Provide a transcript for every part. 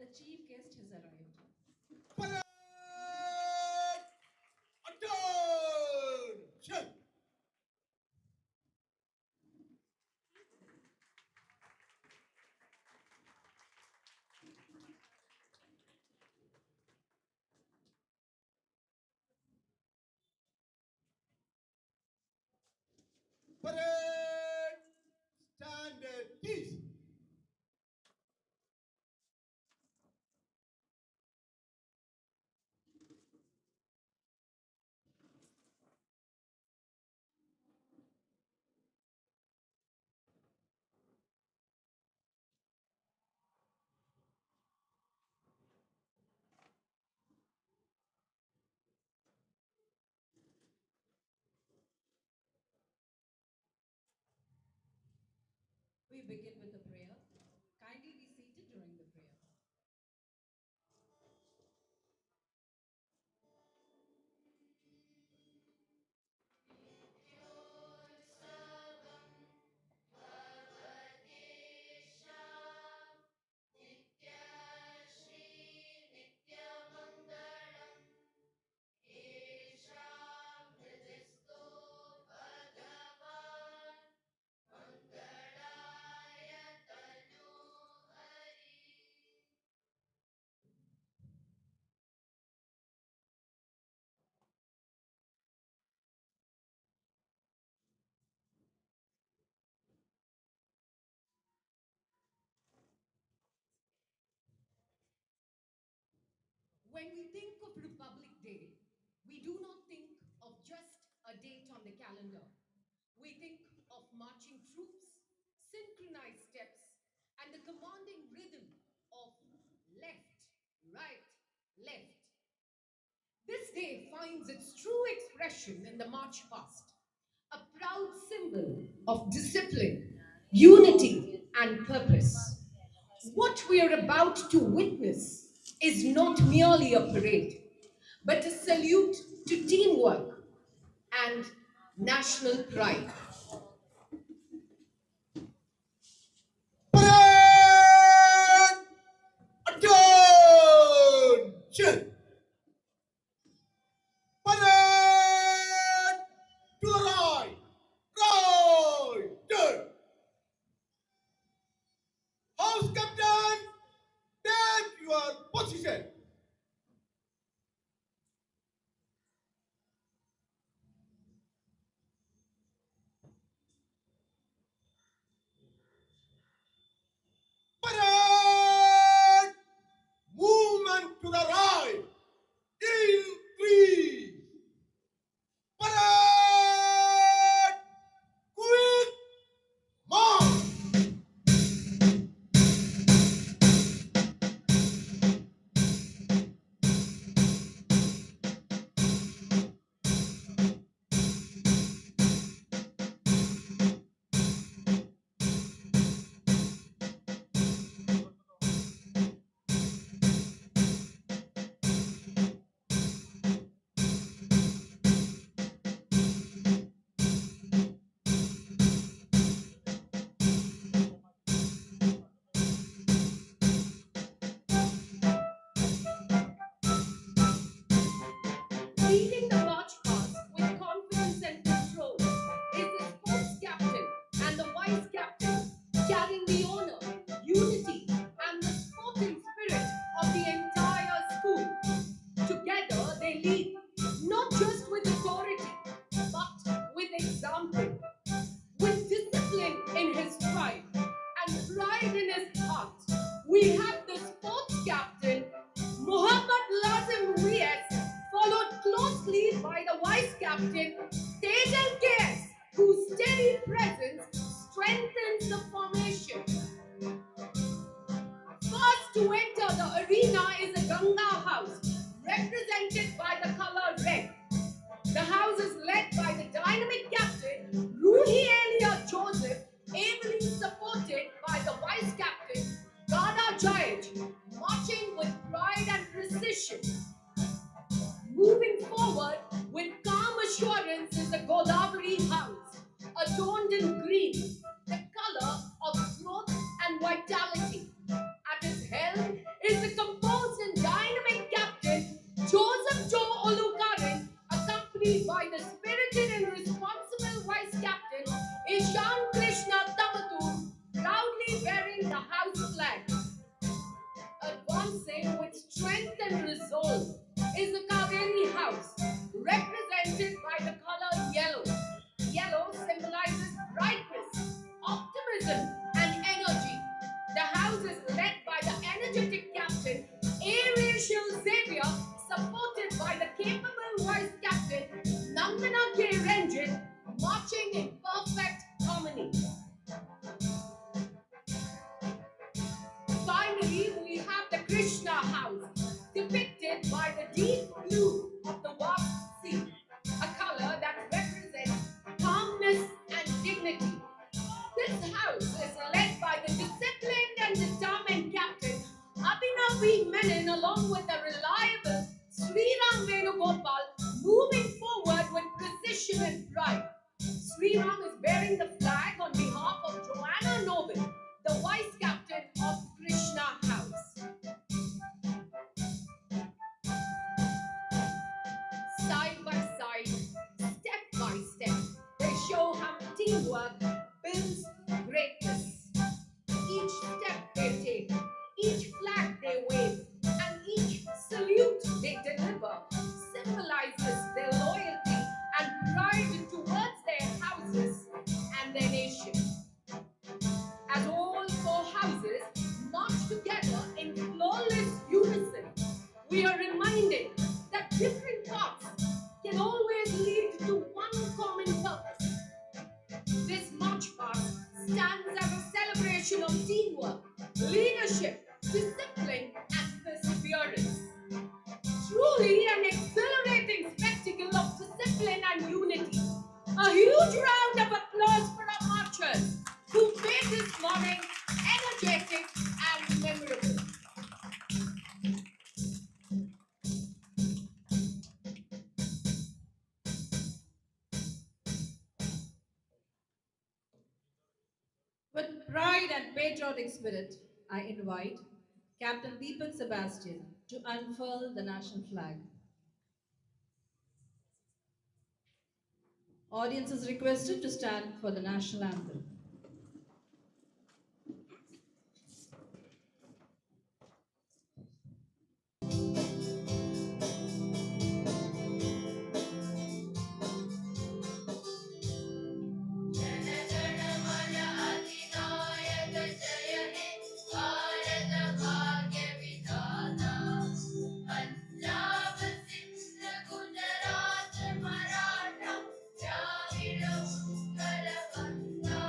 The chief guest has arrived. Parade! Attention! Parade! Stand at peace. We begin with the prayer. Kindly be seated during the prayer. When we think of Republic Day, we do not think of just a date on the calendar. We think of marching troops, synchronized steps, and the commanding rhythm of left, right, left. This day finds its true expression in the march past, a proud symbol of discipline, unity, and purpose. What we are about to witness is not merely a parade, but a salute to teamwork and national pride. Parade! Attention! Parade! To the right! Right! Turn! House Captain! Take your position! Parade! Movement to the right! Increase! Parade! Quick march! Leading the march past with confidence and control is the sports captain and the vice captain, carrying the honor, unity, and the sporting spirit of the entire school. Together, they lead not just with authority, but with example, with discipline in his stride and pride in his heart. We have the sports captain, Muhammad Lazim Riaz, followed closely by the vice captain, Tejan KS, whose steady presence strengthens the formation. First to enter the arena is a Ganga house, represented by the color red. The house is led by the dynamic captain, Ruhi Elia Joseph, ably supported by the vice captain, Gada Jayaj, marching with pride and precision. Moving forward with calm assurance is the Godavari house, adorned in green, the color of growth and vitality. At its helm is the deep blue of the vast sea, a color that represents calmness and dignity. This house is led by the disciplined and determined captain Abhinav V. Menon along with the reliable Sriram Venugopal moving forward with precision and pride. Sriram is bearing the flag on behalf of Joanna Noble, the vice captain of Krishna House. Side by side, step by step, they show how teamwork builds greatness. Each step they take, each flag they wave, and each salute they deliver symbolizes their loyalty and pride towards their houses and their nation. As all four houses march together in flawless unison, we are reminded that different paths can always lead to one common purpose. This march past stands as a celebration of teamwork, leadership, discipline, and perseverance. Truly an exhilarating spectacle of discipline and unity. A huge round of applause for our marchers who made this morning energetic and memorable. With pride and patriotic spirit, I invite Captain Deepak Sebastian to unfurl the national flag. Audience is requested to stand for the national anthem. Jana Gana Mana अधिनायक जय हे भारत भाग्य विधाता पंजाब सिंध गुजरात मराठा द्राविड उत्कल बंगा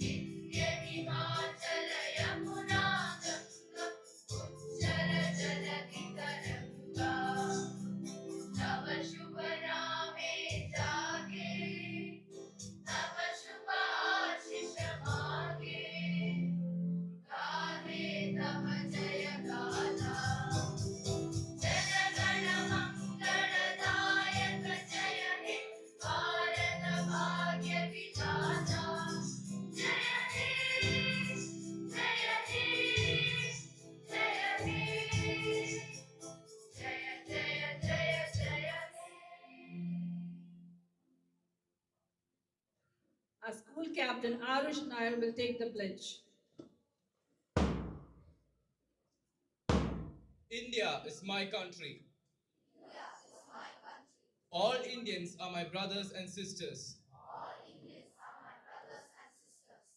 विंध्य हिमाचल यमुना गंगा उज्जल जलधि तरंगा तव शुभ नामे जागे तव शुभ आशीष मागे गाहे तव जय गाथा जन गण मंगलदायक जय हे भारत भाग्य विधाता जय हे जय हे जय हे जय जय जय जय हे Our school captain Arush Nair will take the pledge. India is my country. All Indians are my brothers and sisters.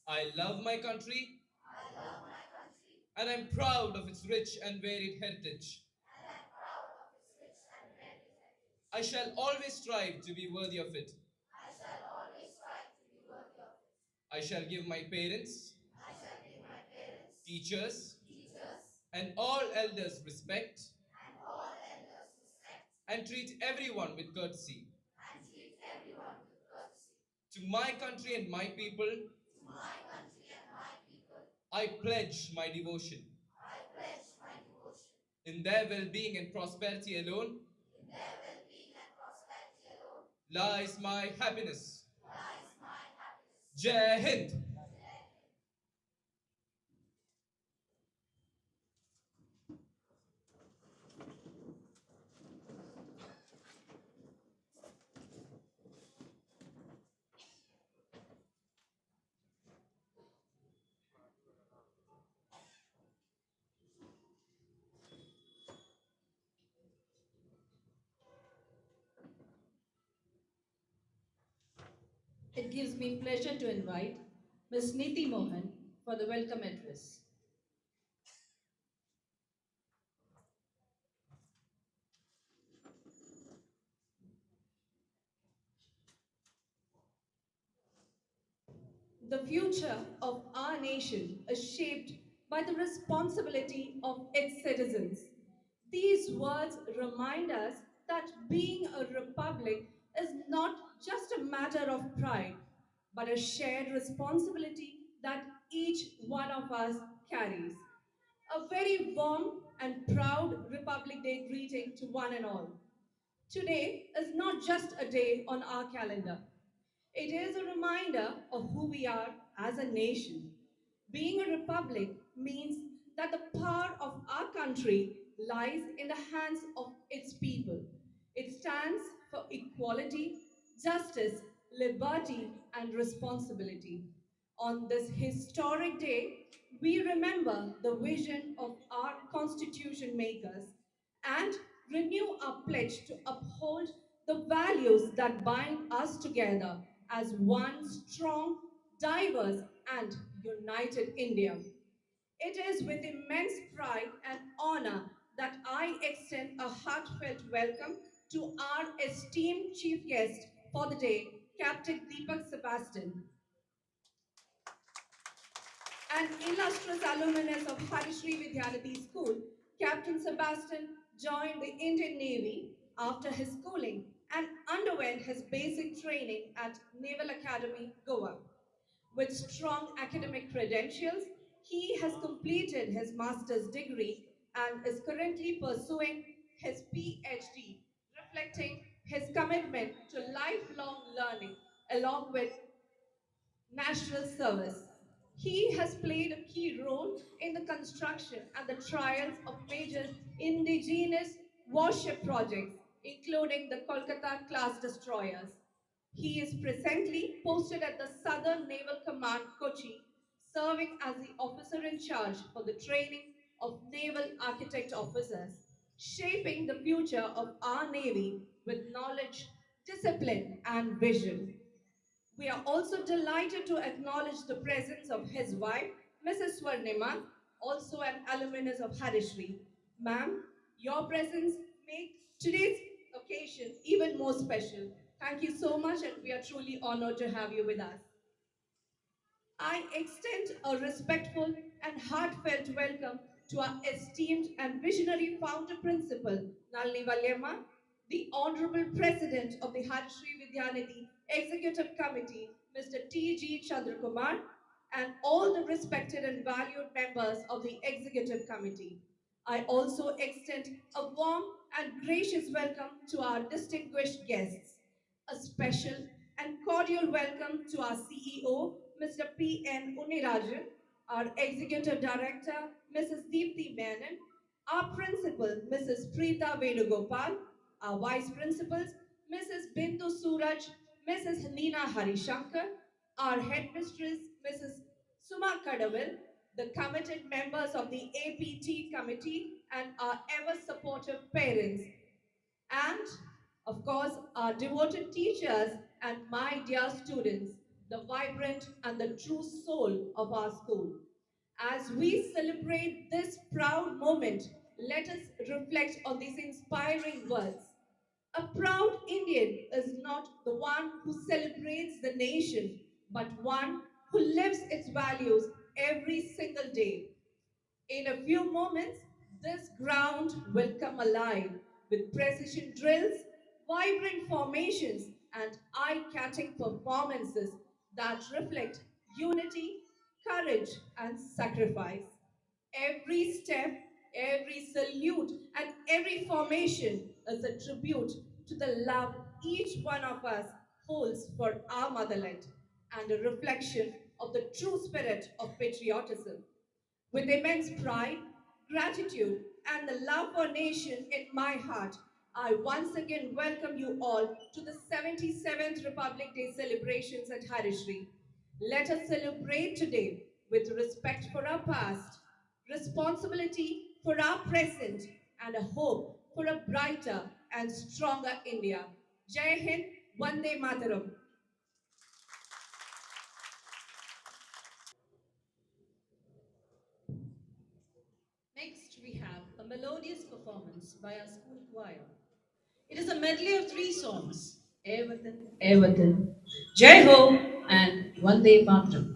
I love my country and I'm proud of its rich and varied heritage. I shall always strive to be worthy of it. I shall give my parents, teachers, and all elders respect and treat everyone with courtesy. To my country and my people, I pledge my devotion. In their well-being and prosperity alone lies my happiness. Jai Hind! It gives me pleasure to invite Ms. Nidhi Mohan for the welcome address. The future of our nation is shaped by the responsibility of its citizens. These words remind us that being a republic is not just a matter of pride, but a shared responsibility that each one of us carries. A very warm and proud Republic Day greeting to one and all. Today is not just a day on our calendar, it is a reminder of who we are as a nation. Being a republic means that the power of our country lies in the hands of its people. It stands for equality, justice, liberty, and responsibility. On this historic day, we remember the vision of our constitution makers and renew our pledge to uphold the values that bind us together as one strong, diverse, and united India. It is with immense pride and honor that I extend a heartfelt welcome to our esteemed chief guest for the day, Captain Deepak Sebastian, an illustrious alumnus of Harishri Vidyalati School. Captain Sebastian joined the Indian Navy after his schooling and underwent his basic training at Naval Academy, Goa. With strong academic credentials, he has completed his master's degree and is currently pursuing his PhD, reflecting his commitment to lifelong learning along with national service. He has played a key role in the construction and the trials of major indigenous warship projects, including the Kolkata class destroyers. He is presently posted at the Southern Naval Command, Kochi, serving as the officer in charge for the training of naval architect officers, shaping the future of our Navy with knowledge, discipline, and vision. We are also delighted to acknowledge the presence of his wife, Mrs. Swarnima, also an alumnus of Harishri. Ma'am, your presence makes today's occasion even more special. Thank you so much, and we are truly honored to have you with us. I extend a respectful and heartfelt welcome to our esteemed and visionary founder principal, Nalini Valyamma, the Honorable President of the Harshri Vidyanidhi Executive Committee, Mr. T.G. Chandrakumar, and all the respected and valued members of the Executive Committee. I also extend a warm and gracious welcome to our distinguished guests. A special and cordial welcome to our CEO, Mr. P.N. Unirajan, our Executive Director, Mrs. Deepthi Menon, our Principal, Mrs. Preeta Venugopal, our Vice Principals, Mrs. Bindu Suraj, Mrs. Hanina Harishankar, our Headmistress, Mrs. Suma Kadavil, the committed members of the APT committee, and our ever supportive parents, and of course, our devoted teachers and my dear students, the vibrant and the true soul of our school. As we celebrate this proud moment, let us reflect on these inspiring words. A proud Indian is not the one who celebrates the nation, but one who lives its values every single day. In a few moments, this ground will come alive with precision drills, vibrant formations, and eye catching performances that reflect unity, courage, and sacrifice. Every step, every salute, and every formation is a tribute to the love each one of us holds for our motherland and a reflection of the true spirit of patriotism. With immense pride, gratitude, and the love for nation in my heart, I once again welcome you all to the 77th Republic Day celebrations at Harishri. Let us celebrate today with respect for our past, responsibility for our present, and a hope for a brighter and stronger India. Jai Hind, Vande Mataram. Next, we have a melodious performance by our school choir. It is a medley of three songs, Evatan, Evatan, Jai Ho, and Vande Mataram.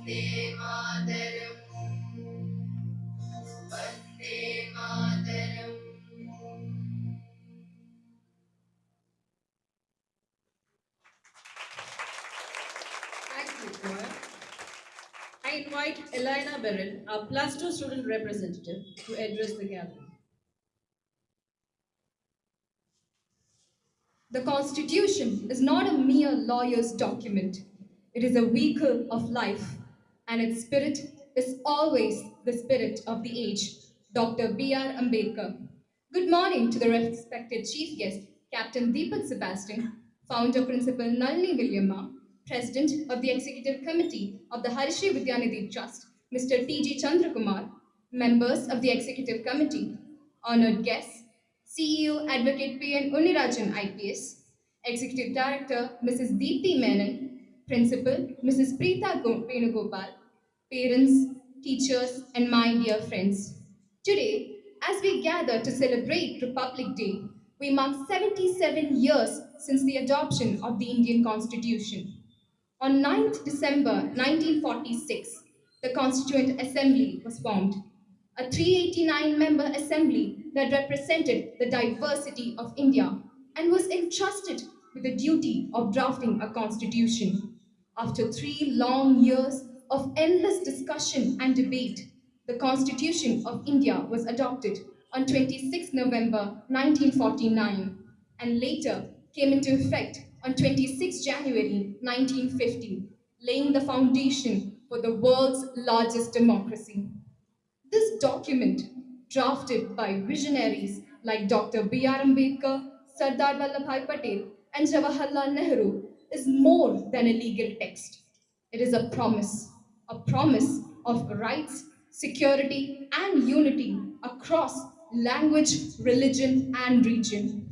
Thank you, choir. I invite Elena Beryl, our Plus 2 student representative, to address the gathering. The Constitution is not a mere lawyer's document. It is a vehicle of life, and its spirit is always the spirit of the age. Dr. B.R. Ambedkar. Good morning to the respected chief guest, Captain Deepak Sebastian, founder principal Nalini Williamma, president of the executive committee of the Harishri Vidyanidhi Trust, Mr. T.G. Chandrakumar, members of the executive committee, honored guests, CEO Advocate P.N. Unirajan IPS, Executive Director Mrs. Deepthi Menon, Principal Mrs. Preeta Venugopal, parents, teachers, and my dear friends. Today, as we gather to celebrate Republic Day, we mark 77 years since the adoption of the Indian Constitution. On 9th December 1946, the Constituent Assembly was formed, a 389-member assembly that represented the diversity of India and was entrusted with the duty of drafting a constitution. After 3 long years of endless discussion and debate, the Constitution of India was adopted on 26 November 1949 and later came into effect on 26 January 1950, laying the foundation for the world's largest democracy. This document, drafted by visionaries like Dr. B.R. Ambedkar, Sardar Vallabhbhai Patel, and Jawaharlal Nehru, is more than a legal text. It is a promise of rights, security, and unity across language, religion, and region.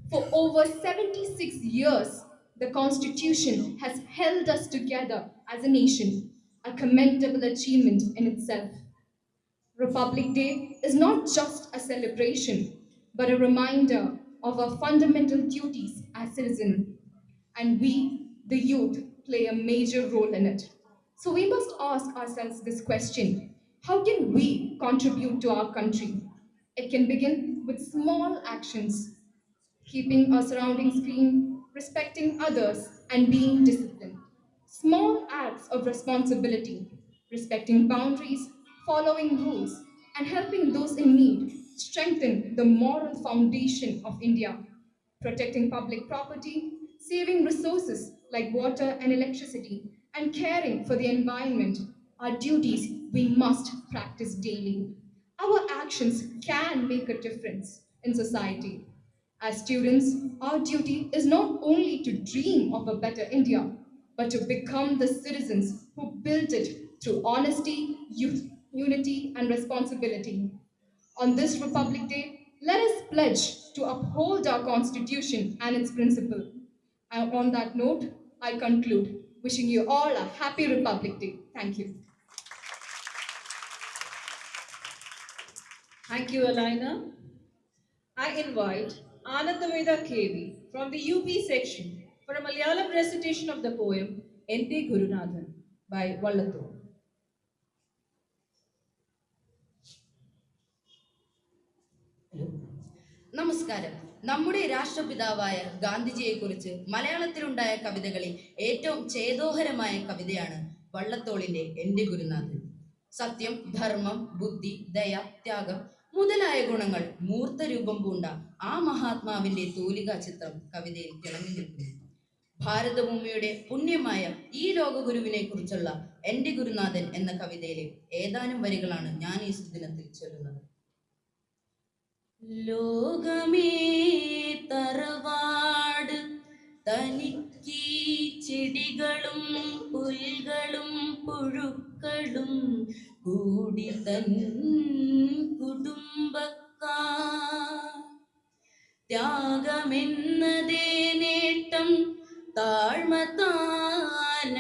For over 76 years, the Constitution has held us together as a nation, a commendable achievement in itself. Republic Day is not just a celebration, but a reminder of our fundamental duties as citizens. And we, the youth, play a major role in it. So we must ask ourselves this question: how can we contribute to our country? It can begin with small actions: keeping our surroundings clean, respecting others, and being disciplined. Small acts of responsibility, respecting boundaries, following rules, and helping those in need strengthen the moral foundation of India. Protecting public property, saving resources like water and electricity, and caring for the environment are duties we must practice daily. Our actions can make a difference in society. As students, our duty is not only to dream of a better India, but to become the citizens who build it through honesty, unity, and responsibility. On this Republic Day, let us pledge to uphold our Constitution and its principle. And on that note, I conclude, wishing you all a happy Republic Day. Thank you. Thank you, Alina. I invite Anandameda KV from the UP section for a Malayalam recitation of the poem Ente Gurunathan by Vallatho. നമസ്കാരം. നമ്മുടെ രാഷ്ട്രപിതാവായ ഗാന്ധിജിയെക്കുറിച്ച് മലയാളത്തിലുണ്ടായ കവിതകളിൽ ഏറ്റവും ചേതോഹരമായ കവിതയാണ് വള്ളത്തോളിന്റെ എന്റെ ഗുരുനാഥൻ. സത്യം, ധർമ്മം, ബുദ്ധി, ദയ, ത്യാഗം മുതലായ ഗുണങ്ങൾ മൂർത്തരൂപം പൂണ്ട ആ മഹാത്മാവിന്റെ തൂലികാ ചിത്രം കവിതയിൽ തിളങ്ങി നിൽക്കുന്നു. ഭാരതഭൂമിയുടെ പുണ്യമായ ഈ ലോകഗുരുവിനെ കുറിച്ചുള്ള എന്റെ ഗുരുനാഥൻ എന്ന കവിതയിലെ ഏതാനും വരികളാണ് ഞാൻ ഈ സുദിനത്തിൽ ചൊല്ലുന്നത്. ലോകമേ തറവാട് തനിക്ക് ചെടികളും പുൽകളും പുഴുക്കളും കൂടി തൻ കുടുംബക്കാർ ത്യാഗമെന്നതേ നേട്ടം താഴ്മ താനഭ്യുന്നതി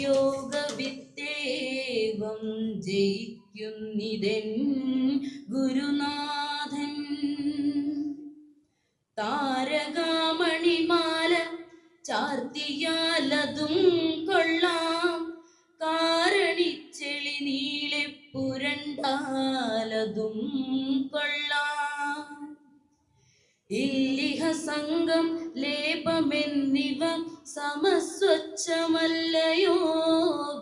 യോഗവിത്തേവം ജയിക്കുന്നിതൻ ഗുരുനാഥൻ താരകാമണിമാല ചാർത്തിയാലതും കൊള്ളാം പലതും കൊള്ളാം. ഇല്ലിഹ സംഘം ലേപമെന്നിവ സമസ്വച്ഛമല്ലയോ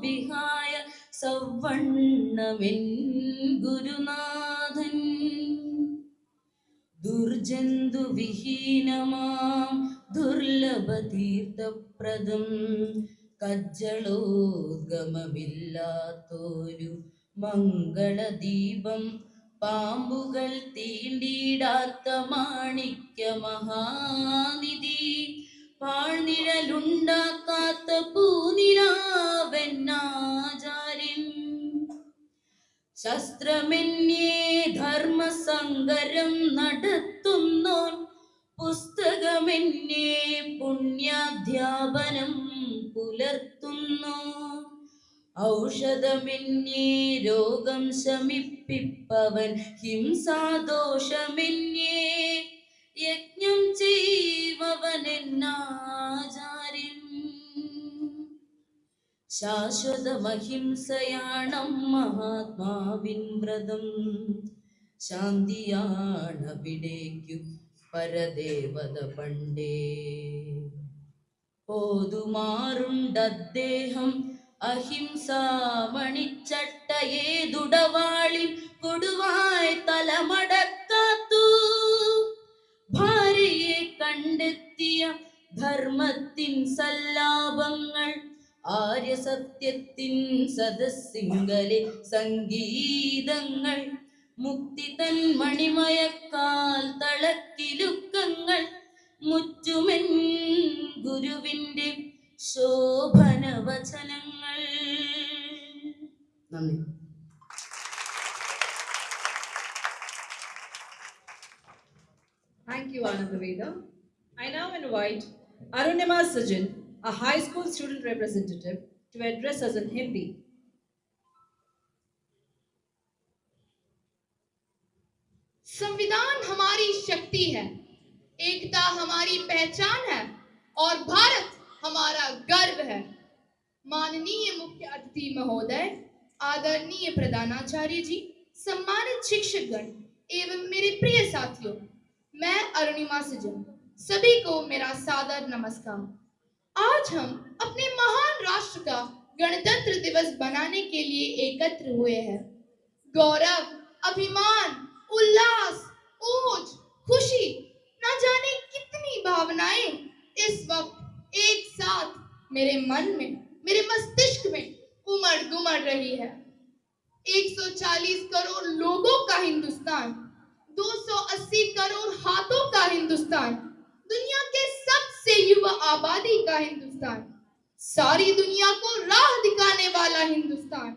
വിഹായ സവണ്ണമെൻ ഗുരുനാഥൻ. ദുർജന്തു വിഹീനമാം ദുർലഭ തീർത്ഥപ്രദം കജ്ജളോദ്ഗമമില്ലാത്തൊരു മംഗളദീപം പാമ്പുകൾ തീണ്ടിടാത്ത മാണിക്യ മഹാനിധി പാഴ്നിഴലുണ്ടാക്കാത്ത പൂനിലാവെന്നാചാര്യൻ. ശസ്ത്രമെന്നേ ധർമ്മസങ്കരം നടത്തുന്നോൻ പുസ്തകമെന്നേ പുണ്യാധ്യാപനം പുലർത്തുന്നു. ഔഷധമെന്നേ രോഗം ശമിപ്പിപ്പവൻ ഹിംസാദോഷമെന്നേ യജ്ഞം ചെയ്വവനെന്നാചാര്യൻ. ശാശ്വതമഹിംസയാണം മഹാത്മാവിൻ വ്രതം ശാന്തിയാണവിടേക്കു പരദേവത പണ്ടേ. ഓതുമാറുണ്ടദ്ദേഹം അഹിംസാമണിച്ചട്ടയേതുടവാളി കൊടുവായ് തലമടക്കാത്തു. ഭാര്യയെ കണ്ടെത്തിയ ധർമ്മത്തിൻ സല്ലാപങ്ങൾ ആര്യസത്യത്തിൻ സദസ്സിങ്കലെ സംഗീതങ്ങൾ മുക്തി തൻ മണിമയക്കാൽ തളക്കിലുക്കങ്ങൾ മുറ്റുമെൻ ഗുരുവിൻ്റെ ശോഭന വചനങ്ങൾ. നന്ദി. Thank you, Anandaveda. I now invite Arunima Sajan, a high school student representative, to address us in Hindi. संविधान हमारी शक्ति है, एकता हमारी पहचान है और भारत हमारा गर्व है। माननीय मुख्य अतिथि महोदय, आदरणीय प्रधानाचार्य जी, सम्मानित शिक्षकगण एवं मेरे प्रिय साथियों, मैं अरुणिमा सजन, सभी को मेरा सादर नमस्कार। आज हम अपने महान राष्ट्र का गणतंत्र दिवस बनाने के लिए एकत्र हुए हैं। गौरव, अभिमान, उल्लास, ओज, खुशी, न जाने कितनी भावनाएं इस वक्त एक साथ मेरे मन में, मेरे मस्तिष्क में उमड़ गुमड़ रही है। 140 करोड़ लोगों का हिंदुस्तान, 280 करोड़ हाथों का हिंदुस्तान, दुनिया के सबसे युवा आबादी का हिंदुस्तान, सारी दुनिया को राह दिखाने वाला हिंदुस्तान,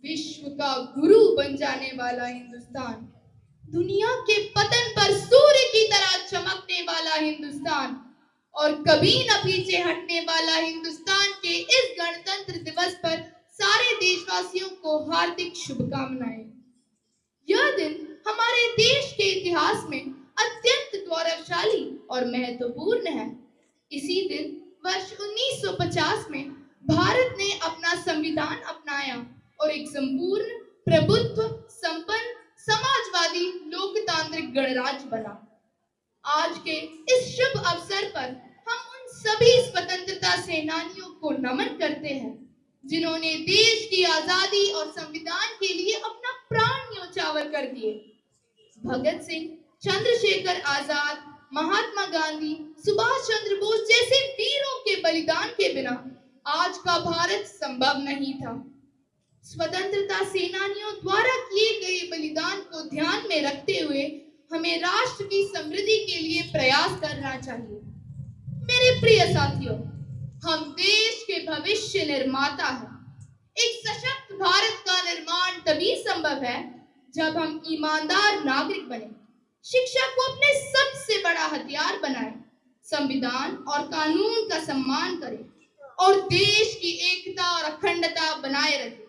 विश्व का गुरु बन जाने वाला हिंदुस्तान, दुनिया के पतन पर सूर्य की तरह चमकने वाला हिंदुस्तान और कभी न पीछे हटने वाला हिंदुस्तान के इस गणतंत्र दिवस पर सारे देशवासियों को हार्दिक शुभकामनाएं। यह दिन हमारे देश के इतिहास में अत्यंत गौरवशाली और महत्वपूर्ण है। इसी दिन वर्ष 1950 में भारत ने अपना संविधान अपनाया और एक संपूर्ण प्रभुत्व संपन्न समाजवादी लोकतांत्रिक गणराज्य बना। आज के इस शुभ अवसर पर हम उन सभी स्वतंत्रता सेनानियों को नमन करते हैं जिन्होंने देश की आजादी और संविधान के लिए अपना प्राण न्योछावर कर दिए। भगत सिंह, चंद्रशेखर आजाद, महात्मा गांधी, सुभाष चंद्र बोस जैसे वीरों के बलिदान के बिना आज का भारत संभव नहीं था। स्वतंत्रता सेनानियों द्वारा किए गए बलिदान को ध्यान में रखते हुए हमें राष्ट्र की समृद्धि के लिए प्रयास करना चाहिए। मेरे प्रिय साथियों, हम देश के भविष्य निर्माता हैं। एक सशक्त भारत का निर्माण तभी संभव है जब हम ईमानदार नागरिक बने, शिक्षा को अपने सबसे बड़ा हथियार बनाएं, संविधान और कानून का सम्मान करें और देश की एकता और अखंडता बनाए रखें।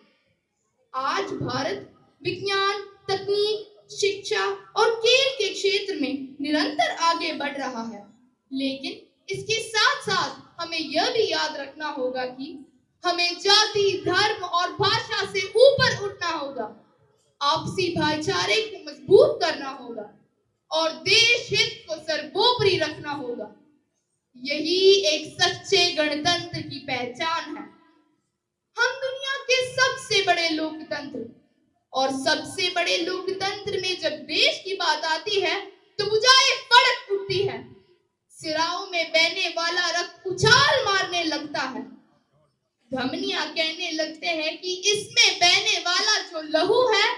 आज भारत विज्ञान, तकनीक, शिक्षा और खेल के क्षेत्र में निरंतर आगे बढ़ रहा है, लेकिन इसके साथ साथ हमें यह भी याद रखना होगा कि हमें जाति, धर्म और भाषा से ऊपर उठना होगा। आपसी भाईचारे को मजबूत करना होगा और देश हित को सर्वोपरि रखना होगा। यही एक सच्चे गणतंत्र की पहचान है। हम दुनिया के सबसे बड़े लोकतंत्र और सबसे बड़े लोकतंत्र में जब देश की बात आती है तो भुजाएं फड़क उठती है, सिराओं में बहने वाला रक्त उछाल मारने लगता है, धमनियां कहने लगते हैं कि इसमें बहने वाला जो लहू है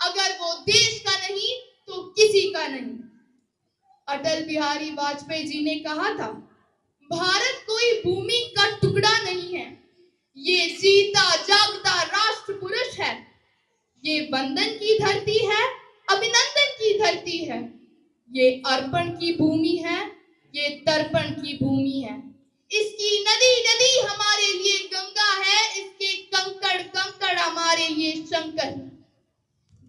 अगर वो देश का नहीं तो किसी का नहीं। अटल बिहारी वाजपेयी जी ने कहा था, भारत कोई भूमि का टुकड़ा नहीं है, ये जीता जागता राष्ट्र पुरुष है। ये वंदन की धरती है, अभिनंदन की धरती है। ये अर्पण की भूमि है, ये तर्पण की भूमि है। इसकी नदी नदी हमारे लिए गंगा है, इसके कंकड़ कंकड़ हमारे लिए शंकर।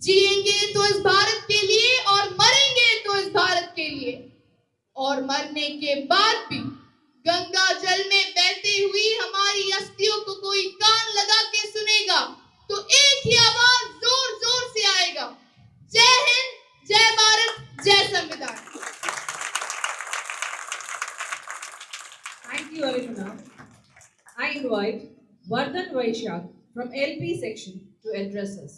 जिएंगे तो इस भारत के लिए और मरेंगे तो इस भारत के लिए, और मरने के बाद भी गंगा जल में बहती हुई हमारी अस्थियों को कोई कान लगा के सुनेगा तो एक ही आवाज जोर जोर से आएगा, जय हिंद, जय भारत, जय संविधान। Thank you, Arunana. I invite Vardhan Vaishak from LP section to address us.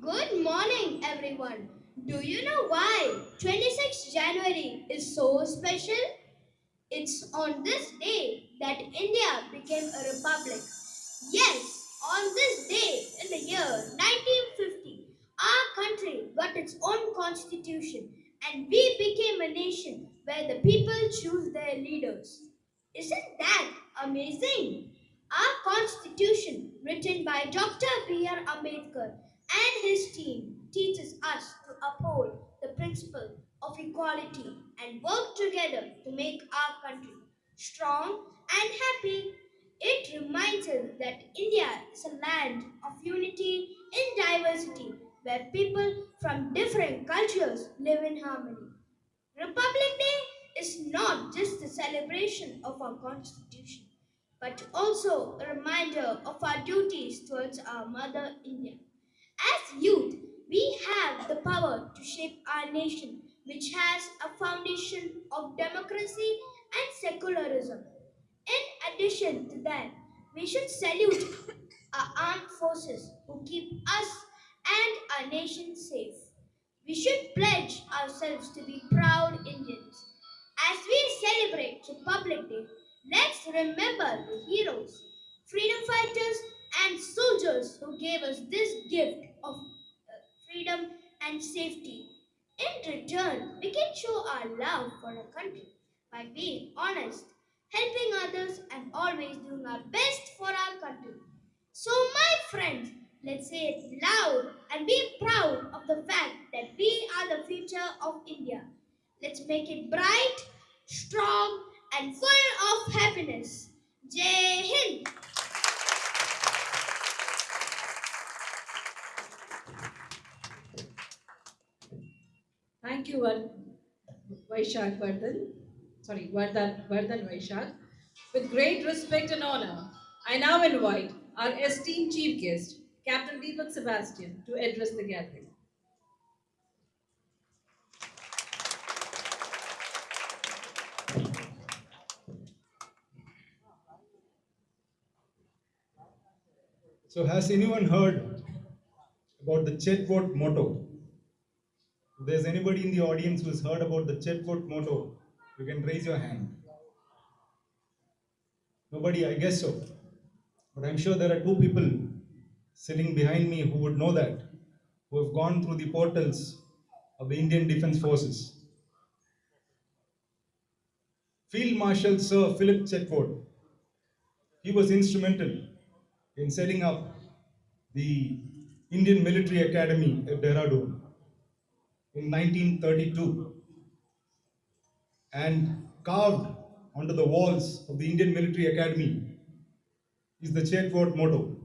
Good morning, everyone. Do you know why 26th January is so special? It's on this day that India became a republic. Yes, on this day in the year 1950, our country got its own constitution and we became a nation where the people choose their leaders. Isn't that amazing? Our constitution, written by Dr. B.R. Ambedkar and his team, teaches us to uphold the principle of equality and work together to make our country strong and happy. It reminds us that India is a land of unity in diversity where people from different cultures live in harmony. Republic Day is not just a celebration of our constitution, but also a reminder of our duties towards our mother India. As youth, we have the power to shape our nation, which has a foundation of democracy and secularism. In addition to that, we should salute our armed forces who keep us and our nation safe. We should pledge ourselves to be proud Indians. As we celebrate Republic Day, let's remember the heroes, freedom fighters, and soldiers who gave us this gift of freedom and safety. In return, we can show our love for our country by being honest, helping others, and always doing our best for our country. So, my friends, let's say it loud and be proud of the fact that we are the future of India. Let's make it bright, strong, and full of happiness. Jai Hind! Thank you, Vaishak Vardhan. Sorry, Vardhan Vaishak. With great respect and honor, I now invite our esteemed chief guest, Captain Deepak Sebastian, to address the gathering. So, has anyone heard about the Chet vote motto? If there's anybody in the audience who has heard about the Chet vote motto, you can raise your hand. Nobody, I guess so. But I'm sure there are two people sitting behind me who would know that, who have gone through the portals of the Indian Defence Forces. Field Marshal Sir Philip Chetwode, he was instrumental in setting up the Indian Military Academy at Dehradun in 1932, and carved onto the walls of the Indian Military Academy is the Chetwode motto.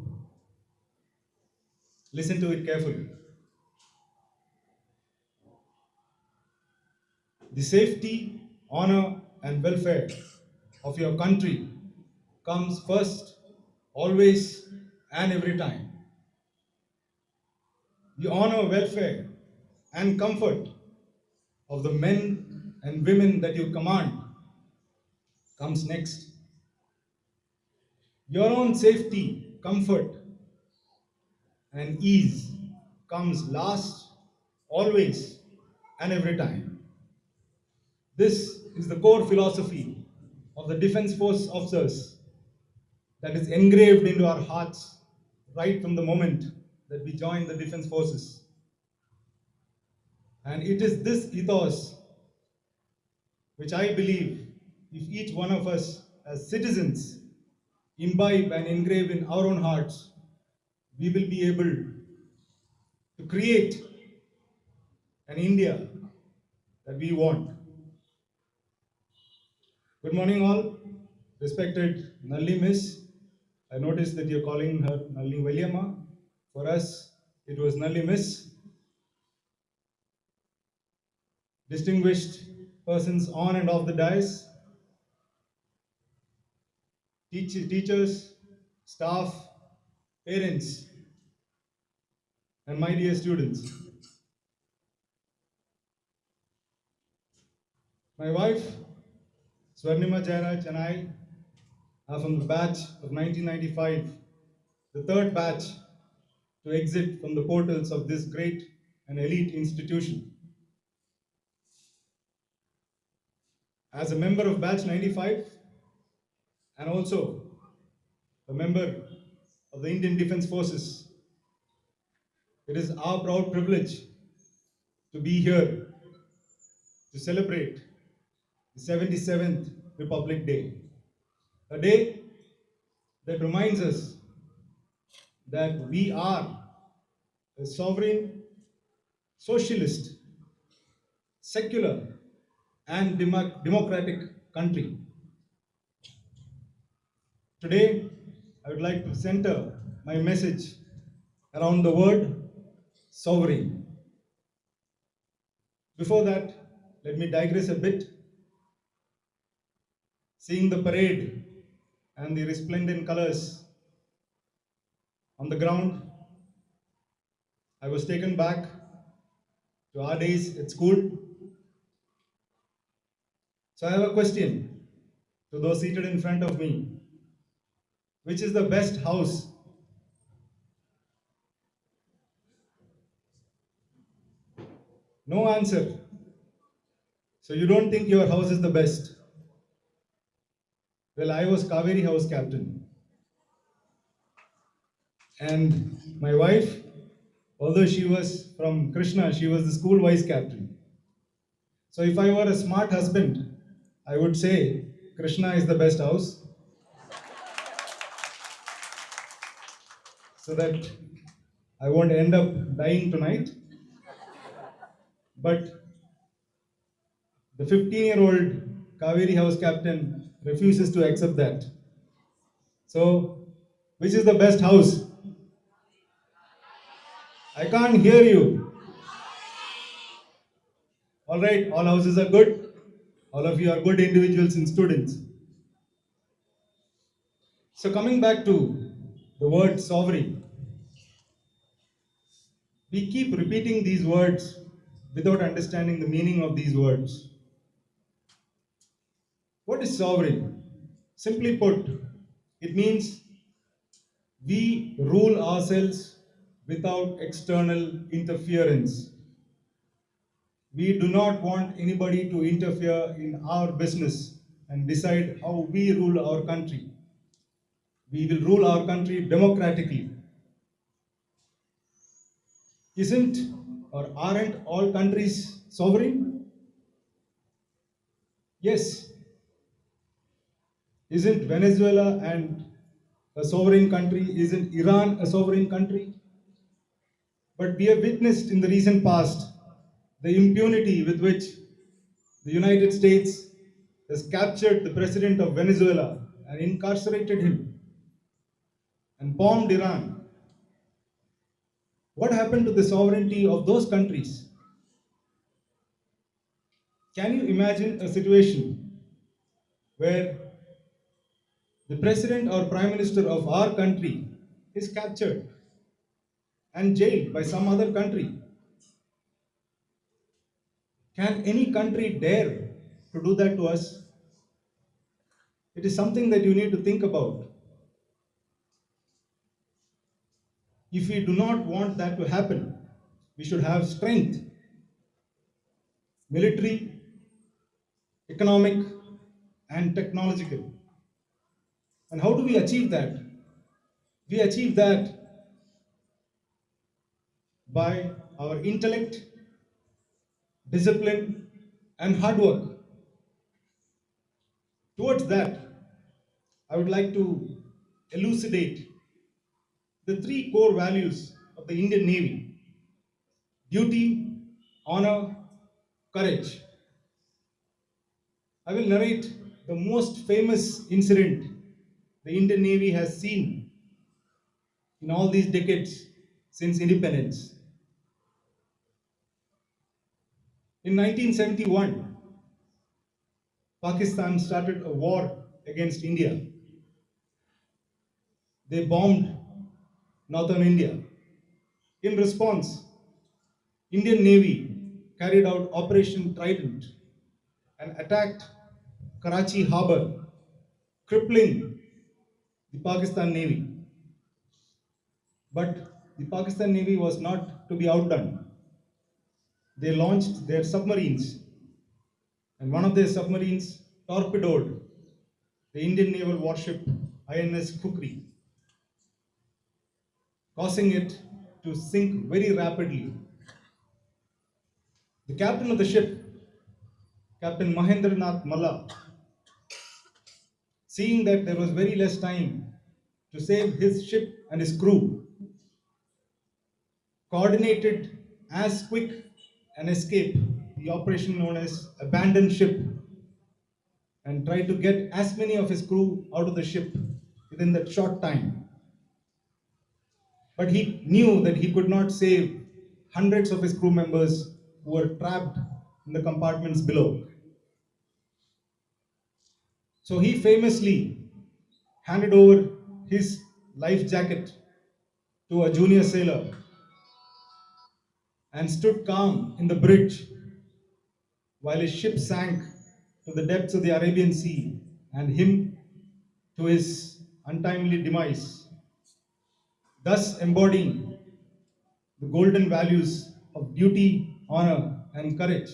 Listen to it carefully. The safety, honor, and welfare of your country comes first always and every time. The honor, welfare, and comfort of the men and women that you command comes next. Your own safety, comfort, and ease comes last, always and every time. This is the core philosophy of the Defense Force officers that is engraved into our hearts right from the moment that we join the Defense Forces. And it is this ethos which I believe if each one of us as citizens imbibe and engrave in our own hearts, we will be able to create an India that we want. Good morning, all. Respected Nalli Miss, I noticed that you're calling her Nalli Valiamma. For us, it was Nalli Miss. Distinguished persons on and off the dais, teachers, staff, parents, and my dear students. My wife, Swarnima Jairaj, and I are from the batch of 1995, the third batch to exit from the portals of this great and elite institution. As a member of batch 95 and also a member of the Indian Defense Forces, it is our proud privilege to be here to celebrate the 77th Republic Day, a day that reminds us that we are a sovereign, socialist, secular, and democratic country. Today, I would like to center my message around the word sovereign. Before that, let me digress a bit. Seeing the parade and the resplendent colors on the ground, I was taken back to our days at school. So I have a question to those seated in front of me. Which is the best house? No answer. So you don't think your house is the best? Well, I was Kaveri house captain. And my wife, although she was from Krishna, she was the school vice captain. So if I were a smart husband, I would say Krishna is the best house. So that I won't end up dying tonight. But the 15-year-old Kaveri house captain refuses to accept that. So, which is the best house? I can't hear you. All right, all houses are good. All of you are good individuals and students. So coming back to the word sovereign, we keep repeating these words without understanding the meaning of these words. What is sovereign? Simply put, it means we rule ourselves without external interference. We do not want anybody to interfere in our business and decide how we rule our country. We will rule our country democratically. Isn't or aren't all countries sovereign? Yes. Isn't Venezuela and a sovereign country? Isn't Iran a sovereign country? But we have witnessed in the recent past the impunity with which the United States has captured the president of Venezuela and incarcerated him and bombed Iran. What happened to the sovereignty of those countries? Can you imagine a situation where The president or prime minister of our country is captured and jailed by some other country. Can any country dare to do that to us? It is something that you need to think about. If we do not want that to happen, we should have strength, military, economic, and technological. And how do we achieve that? We achieve that by our intellect, discipline, and hard work. Towards that, I would like to elucidate the three core values of the Indian Navy: duty, honor, courage. I will narrate the most famous incident the Indian Navy has seen in all these decades since independence. In 1971, Pakistan started a war against India. They bombed northern India. In response, Indian Navy carried out Operation Trident and attacked Karachi harbor, crippling the Pakistan Navy. But the Pakistan Navy was not to be outdone. They launched their submarines, and one of their submarines torpedoed the Indian naval warship INS Kukri, causing it to sink very rapidly. The captain of the ship, Captain Mahendranath Malla, seeing that there was very less time to save his ship and his crew, coordinated as quick an escape, the operation known as abandon ship, and tried to get as many of his crew out of the ship within that short time. But he knew that he could not save hundreds of his crew members who were trapped in the compartments below. So he famously handed over his life jacket to a junior sailor and stood calm in the bridge while his ship sank to the depths of the Arabian Sea and him to his untimely demise, thus embodying the golden values of duty, honor, and courage.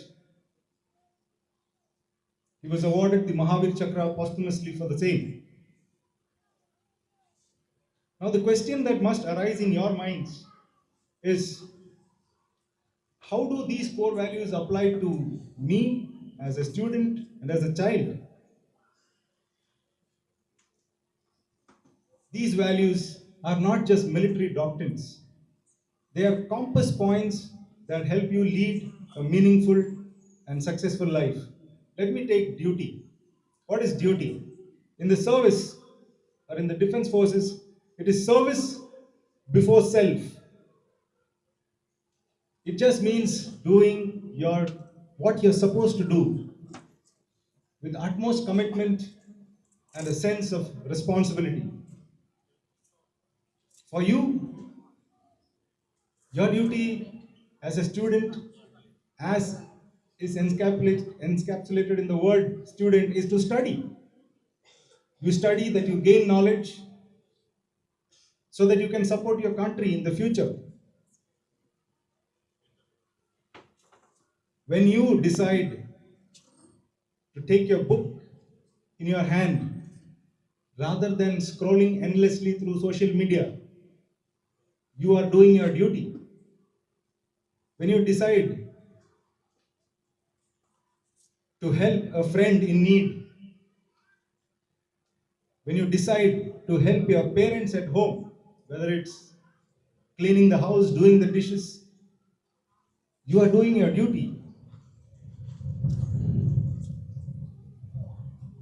He was awarded the Mahavir Chakra posthumously for the same. Now, the question that must arise in your minds is, how do these core values apply to me as a student and as a child? These values are not just military doctrines. They are compass points that help you lead a meaningful and successful life. Let me take duty. What is duty? In the service or in the defense forces, it is service before self. It just means doing what you're supposed to do with utmost commitment and a sense of responsibility. For you, your duty as a student, as is encapsulated in the word student, is to study. You study that you gain knowledge so that you can support your country in the future. When you decide to take your book in your hand rather than scrolling endlessly through social media, you are doing your duty. When you decide to help a friend in need, when you decide to help your parents at home, whether it's cleaning the house, doing the dishes, you are doing your duty.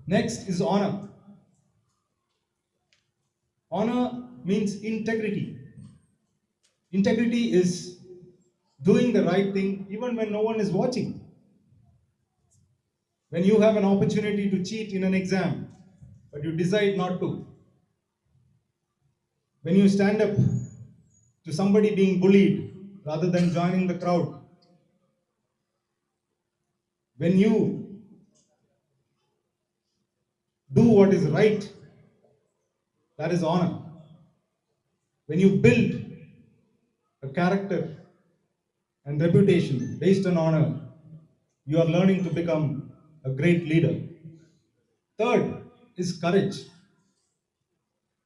Next is honor. Honor means integrity. Integrity is doing the right thing even when no one is watching. When you have an opportunity to cheat in an exam, but you decide not to. When you stand up to somebody being bullied rather than joining the crowd, when you do what is right, that is honor. When you build a character and reputation based on honor, you are learning to become a great leader. Third is courage.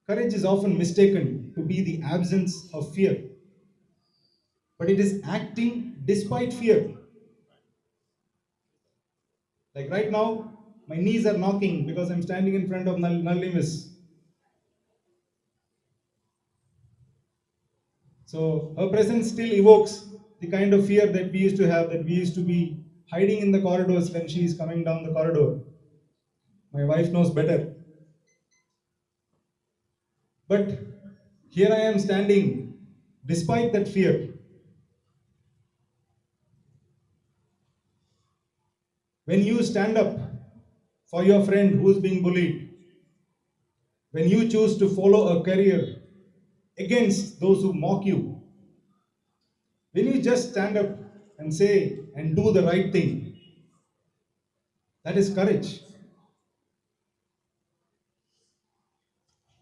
Courage is often mistaken to be the absence of fear, but it is acting despite fear. Like right now, my knees are knocking because I'm standing in front of Nallimis. So her presence still evokes the kind of fear that we used to have, that we used to be hiding in the corridors when she is coming down the corridor. My wife knows better. But here I am standing despite that fear. When you stand up for your friend who is being bullied, when you choose to follow a career against those who mock you, when you just stand up and say and do the right thing, that is courage.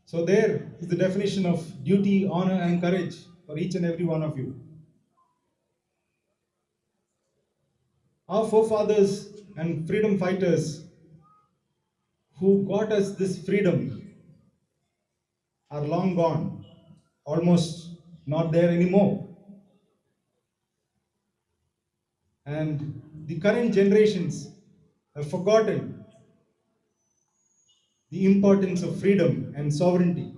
So, there is the definition of duty, honor, and courage for each and every one of you. Our forefathers and freedom fighters who got us this freedom are long gone, almost not there anymore. And the current generations have forgotten the importance of freedom and sovereignty.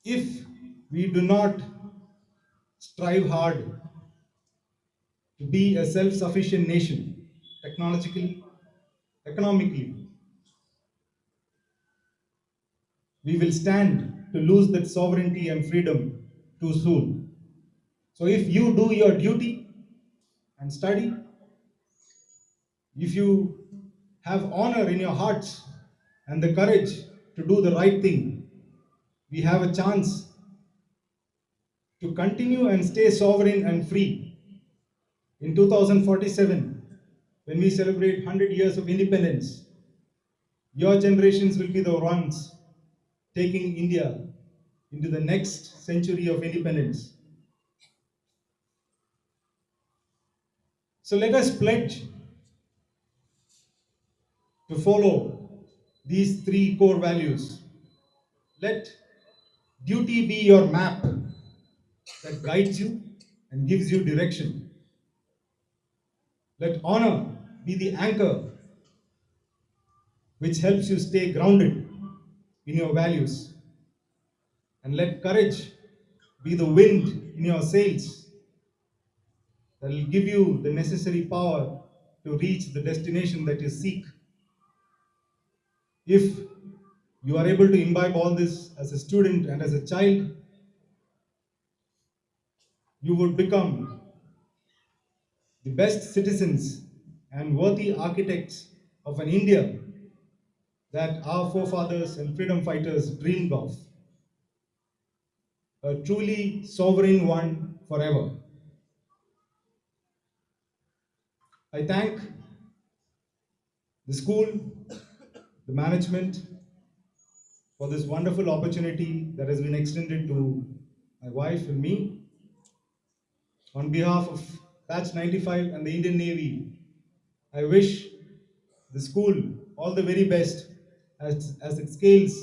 If we do not strive hard to be a self sufficient nation, technologically, economically, we will stand to lose that sovereignty and freedom too soon. So, if you do your duty and study, if you have honor in your hearts and the courage to do the right thing, we have a chance to continue and stay sovereign and free. In 2047, when we celebrate 100 years of independence, your generations will be the ones taking India into the next century of independence. So let us pledge to follow these three core values. Let duty be your map that guides you and gives you direction. Let honor be the anchor which helps you stay grounded in your values. And let courage be the wind in your sails that will give you the necessary power to reach the destination that you seek. If you are able to imbibe all this as a student and as a child, you would become the best citizens and worthy architects of an India that our forefathers and freedom fighters dreamed of. A truly sovereign one forever. I thank the school, the management, for this wonderful opportunity that has been extended to my wife and me. On behalf of Batch 95 and the Indian Navy, I wish the school all the very best as it scales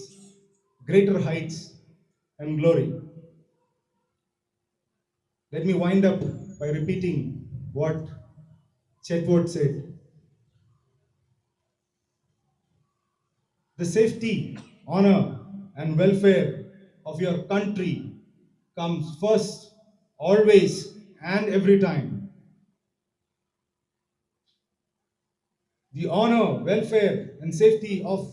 greater heights and glory. Let me wind up by repeating what Chetwood said. The safety, honor, and welfare of your country comes first, always, and every time. The honor, welfare, and safety of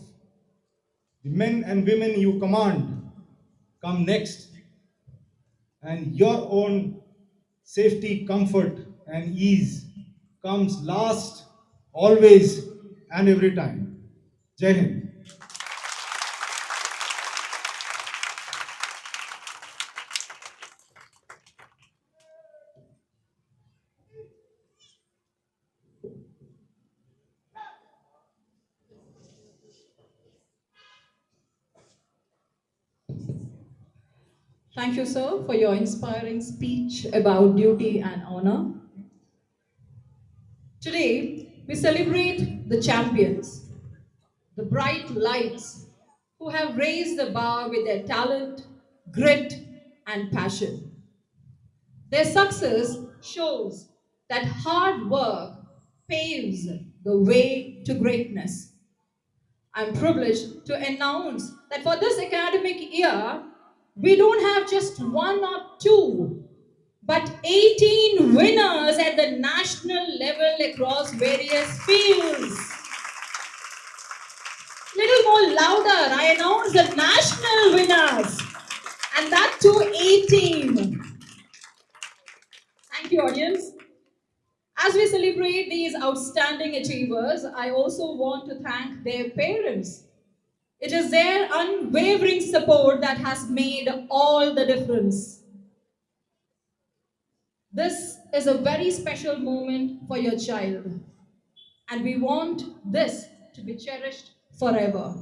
the men and women you command come next, and your own safety, comfort, and ease comes last, always, and every time. Jai Hind. Thank you, sir, for your inspiring speech about duty and honor. Today, we celebrate the champions, the bright lights who have raised the bar with their talent, grit, and passion. Their success shows that hard work paves the way to greatness. I'm privileged to announce that for this academic year, we don't have just one or two, but 18 winners at the national level across various fields. Little more louder, I announce the national winners, and that too 18. Thank you, audience. As we celebrate these outstanding achievers, I also want to thank their parents. It is their unwavering support that has made all the difference. This is a very special moment for your child, and we want this to be cherished forever.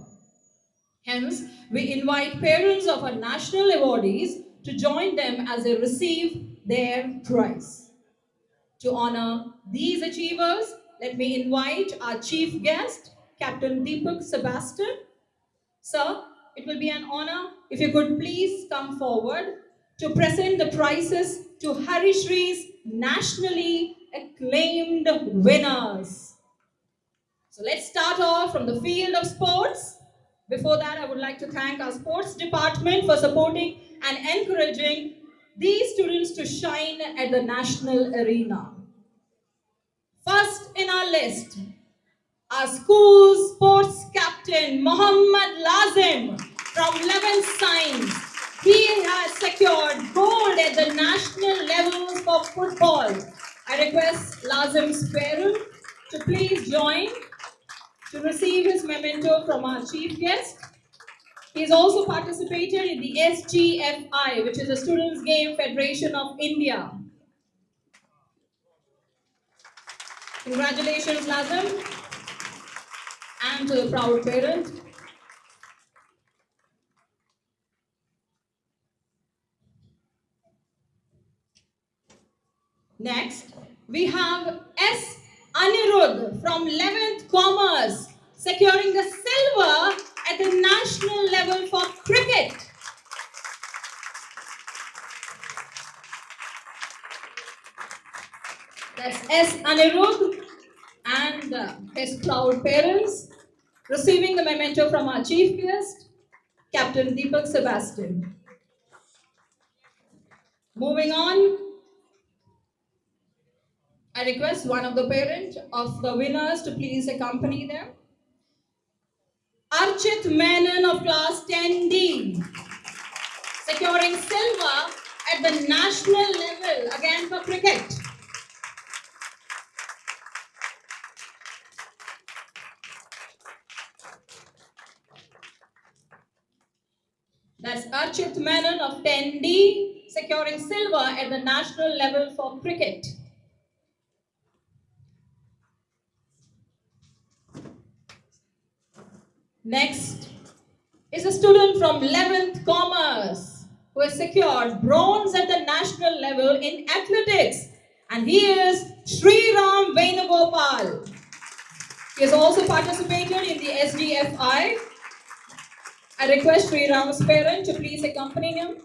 Hence, we invite parents of our national awardees to join them as they receive their prize. To honor these achievers, let me invite our chief guest, Captain Deepak Sebastian. Sir, it will be an honor if you could please come forward to present the prizes to Harishri's nationally acclaimed winners. So let's start off from the field of sports. Before that, I would like to thank our sports department for supporting and encouraging these students to shine at the national arena. First in our list, our school sports captain, Mohammad Lazim from 11th Science. He has secured gold at the national levels for football. I request Lazim's parent to please join to receive his memento from our chief guest. He has also participated in the SGFI, which is the Students' Game Federation of India. Congratulations, Lazim, and to the proud parent. Next, we have S. Anirudh from 11th Commerce, securing the silver at the national level for cricket. That's S. Anirudh and his proud parents, receiving the memento from our chief guest, Captain Deepak Sebastian. Moving on, I request one of the parents of the winners to please accompany them. Archit Menon of class 10D, securing silver at the national level, again for cricket. That's Archit Menon of 10D, securing silver at the national level for cricket. Next is a student from 11th Commerce who has secured bronze at the national level in athletics, and he is Sriram Venugopal. He has also participated in the SDFI. I request Sriram's parent to please accompany him.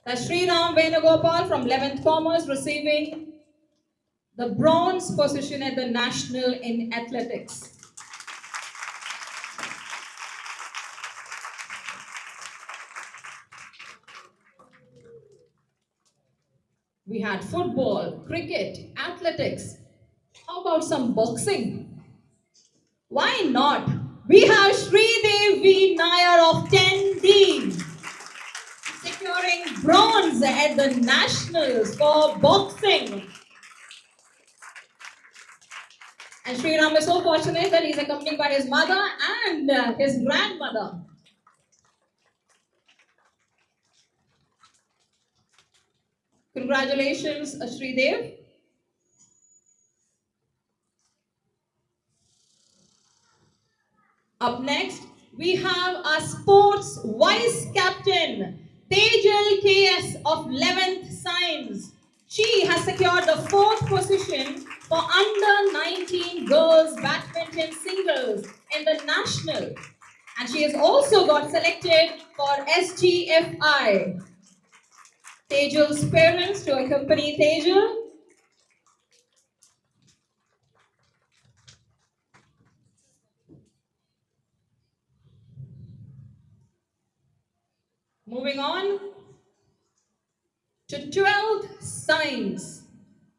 That's Sriram Venugopal from 11th Commerce receiving the bronze position at the national in athletics. We had football, cricket, athletics. How about some boxing? Why not? We have Sridevi Nair of 10D securing bronze at the nationals for boxing. And Sriram is so fortunate that he's accompanied by his mother and his grandmother. Congratulations, Sridev. Up next, we have our sports vice captain, Tejal KS of 11th Science. She has secured the 4th position for under 19 girls badminton singles in the national. And she has also got selected for SGFI. Tejal's parents to accompany Tejal. Moving on to 12th Science,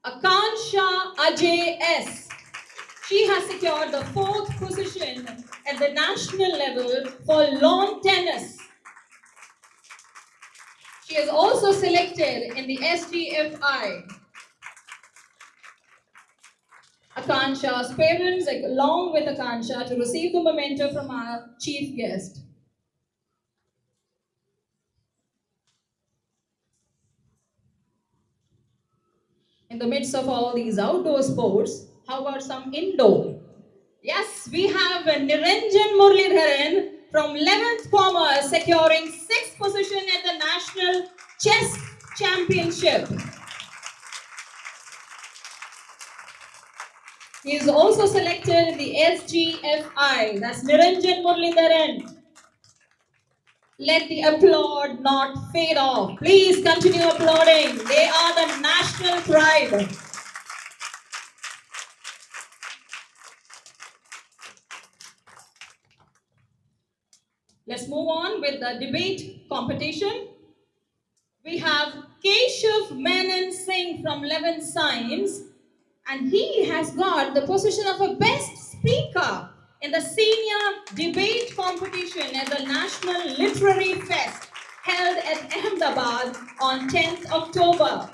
Akansha Ajay S. She has secured the 4th position at the national level for lawn tennis. She is also selected in the SGFI. Akansha's parents, along with Akansha, to receive the memento from our chief guest. In the midst of all these outdoor sports, how about some indoor? Yes, we have Niranjan Muralidharan from 11th Commerce securing 6th position at the National Chess Championship. He is also selected in the SGFI. That's Niranjan Muralidharan. Let the applaud not fade off. Please continue applauding. They are the national pride. Let's move on with the debate competition. We have Keshav Menon Singh from 11th Science, and he has got the position of a best speaker in the senior debate competition at the National Literary Fest held at Ahmedabad on 10th October.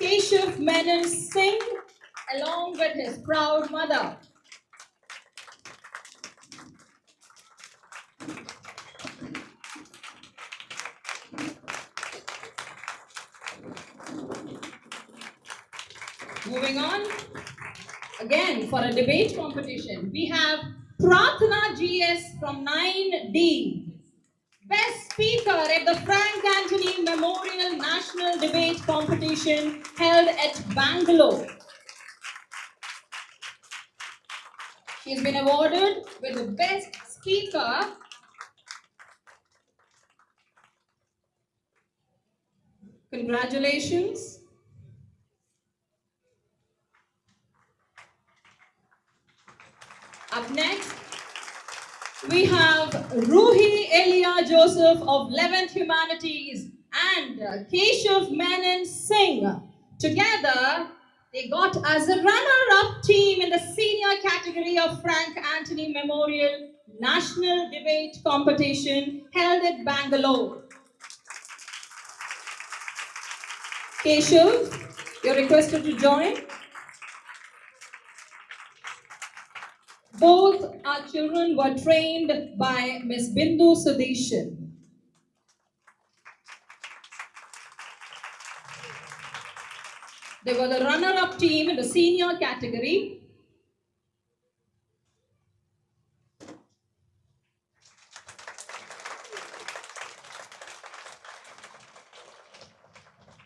Keshav Menon Singh, along with his proud mother. Moving on, again for a debate competition, we have Prathana GS from 9D, best speaker at the Frank Anthony Memorial National Debate Competition held at Bangalore. She has been awarded with the best speaker. Congratulations. Up next, we have Ruhi Elia Joseph of 11th Humanities and Keshav Menon Singh. Together, they got as a runner-up team in the senior category of Frank Anthony Memorial National Debate Competition held at Bangalore. Keshav, you're requested to join. Both our children were trained by Ms. Bindu Sudeshan. They were the runner-up team in the senior category.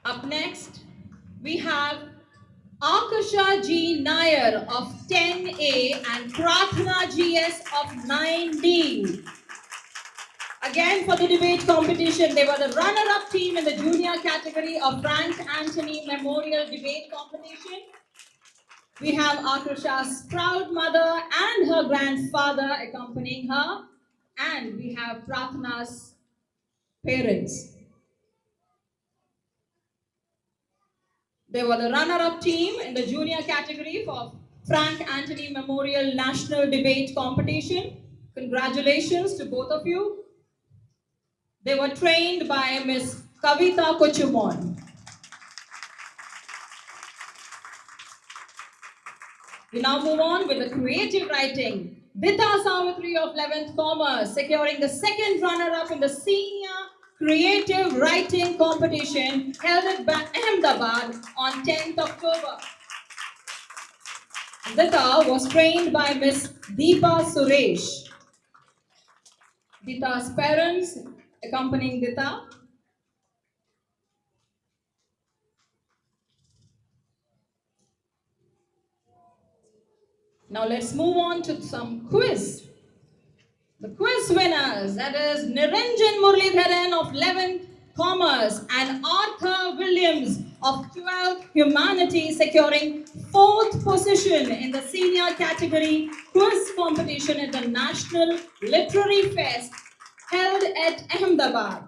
Up next, we have Akasha G. Nair of 10A and Prathana GS of 9D. Again, for the debate competition, they were the runner-up team in the junior category of Frank Anthony Memorial Debate Competition. We have Akasha's proud mother and her grandfather accompanying her, and we have Prathana's parents. They were the runner-up team in the junior category for Frank Anthony Memorial National Debate Competition. Congratulations to both of you. They were trained by Ms. Kavita Kochumon. We now move on with the creative writing. Vidya Savitri of 11th Commerce securing the second runner-up in the senior creative writing competition held at Ahmedabad on 10th October. Vidya was trained by Miss Deepa Suresh. Vidya's parents accompanying Vidya. Now let's move on to some quiz. The quiz winners, that is Niranjan Muralidharan of 11th Commerce and Arthur Williams of 12th Humanities securing 4th position in the senior category quiz competition at the National Literary Fest held at Ahmedabad.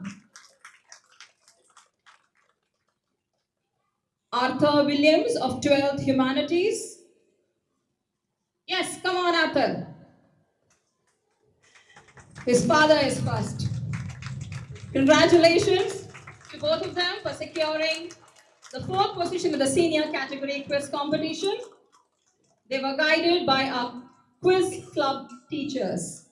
Arthur Williams of 12th Humanities. Yes, come on, Arthur. His father is first. Congratulations to both of them for securing the 4th position in the senior category quiz competition. They were guided by our quiz club teachers.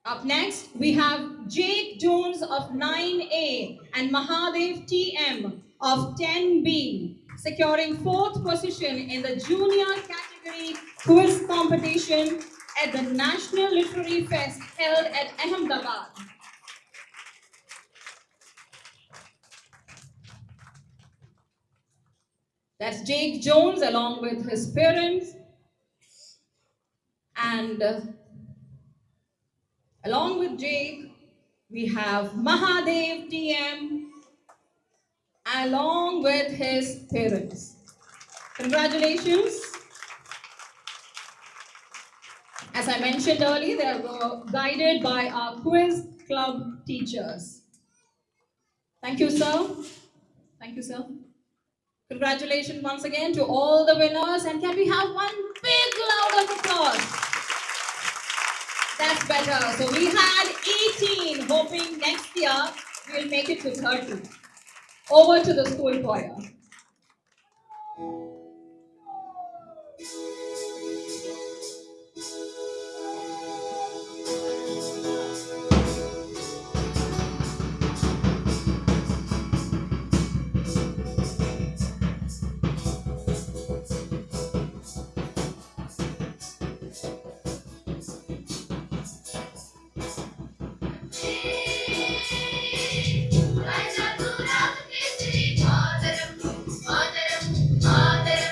Up next, we have Jake Jones of 9A and Mahadev TM of 10B securing 4th position in the junior category quiz competition at the National Literary Fest held at Ahmedabad. That's Jake Jones along with his parents, and along with Jake, we have Mahadev TM along with his parents. Congratulations. As I mentioned earlier, they were guided by our quiz club teachers. Thank you, sir. Thank you, sir. Congratulations once again to all the winners, and can we have one big round of applause? That's better. So we had 18, hoping next year we'll make it to 30. Over to the school choir. Mother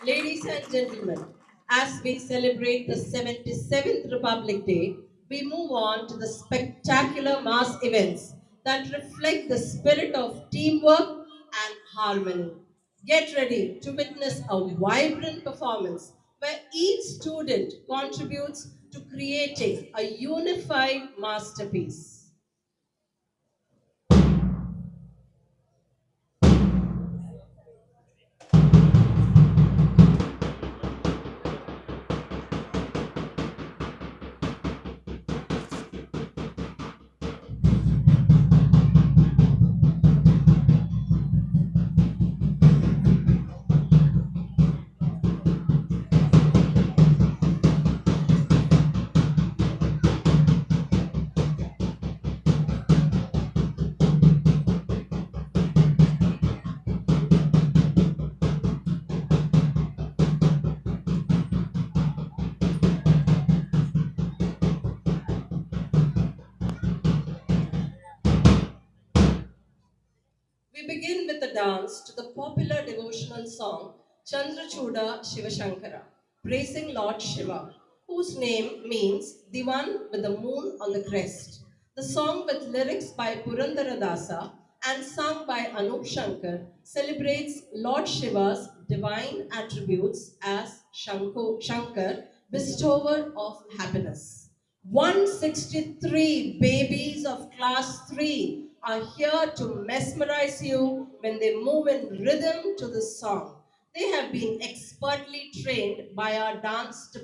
Ladies and gentlemen, as we celebrate the 77th Republic Day, we move on to the spectacular mass events that reflect the spirit of teamwork and harmony. Get ready to witness a vibrant performance where each student contributes to creating a unified masterpiece. We begin with a dance to the popular devotional song Chandrachuda Shivashankara, praising Lord Shiva, whose name means the one with the moon on the crest. The song, with lyrics by Purandara Dasa and sung by Anup Shankar, celebrates Lord Shiva's divine attributes as Shankar, bestower of happiness. 163 babies of class 3 are here to mesmerize you when they move in rhythm to the song. They have been expertly trained by our dance.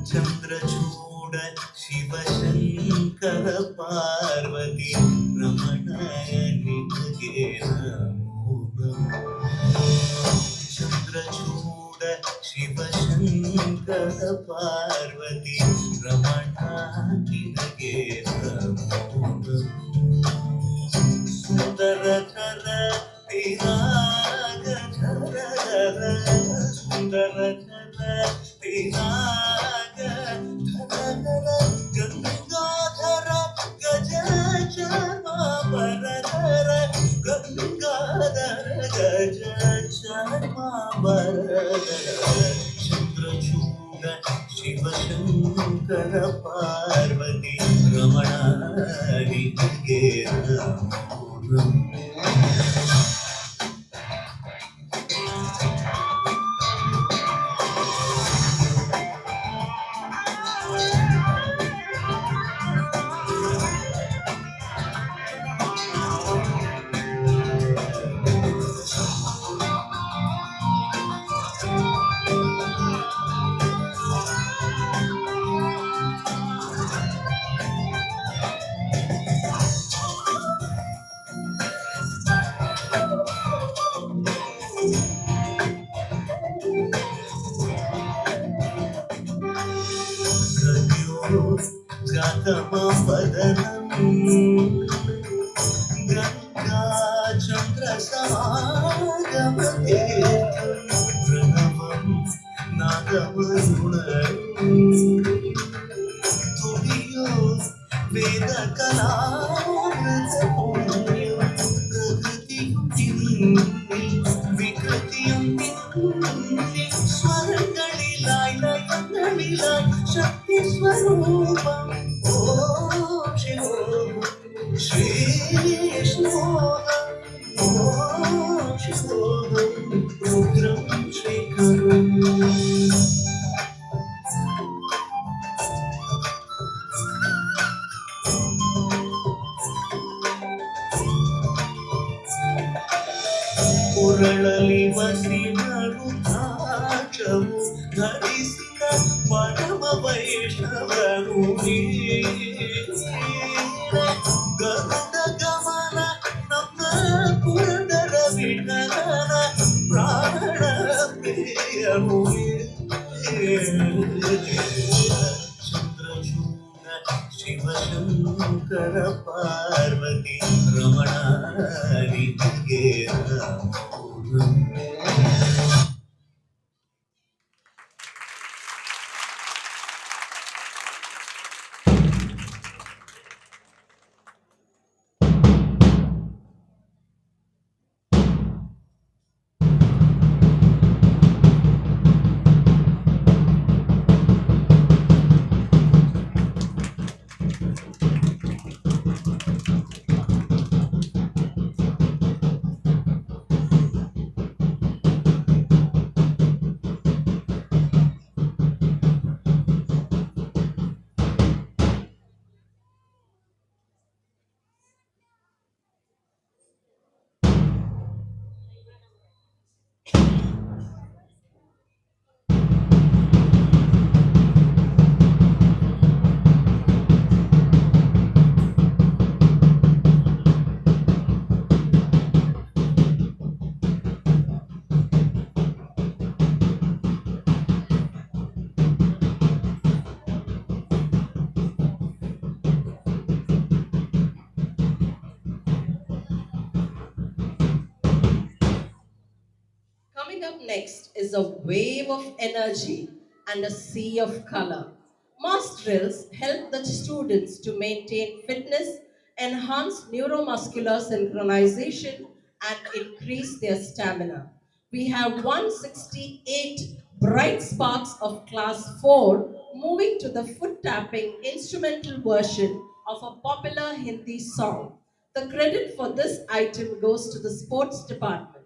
Chandrachud Shivshankar Parvati रमणाय निधये नमो चंद्रचूड शिवशंकर पार्वती रमणाय निधये नमो सुंदरकर विराग धर सुंदरकर विराग धर गंगाधर गज चर्मांबर गंगाधर गज चर्मांबर चंद्रचूड शिवशंकर पार्वती रमणा निधये नमो गतमवदनम् गङ्गा चन्द्रसमागमतीर्थं प्रणवं नादमरुणम् तुडियो वेदकलामृतपुण्यं प्रकृतिं तिन्नि विकृतिं तिन्नि स्वरங்களிலாய் லயங்களிலாய் शक्ति स्वरूपम् ॐ शिवोऽहं श्री विष्णोऽहं ॐ शिवोऽहं रुद्रं श्रीकरम् ಉರಳಲಿ ವಸಿನ ರುದ್ರಾಕ್ಷವು ಧರಿಸಿದ ಪರಮ ವೈಷ್ಣವರು ಗರುಡ ಗಮನ Chandrachud Shivashankara Parvati ರಮಣಾದಿಗೆ Coming up next is a wave of energy and a sea of color. Mass drills help the students to maintain fitness, enhance neuromuscular synchronization, and increase their stamina. We have 168 bright sparks of class 4 moving to the foot tapping instrumental version of a popular Hindi song. The credit for this item goes to the sports department.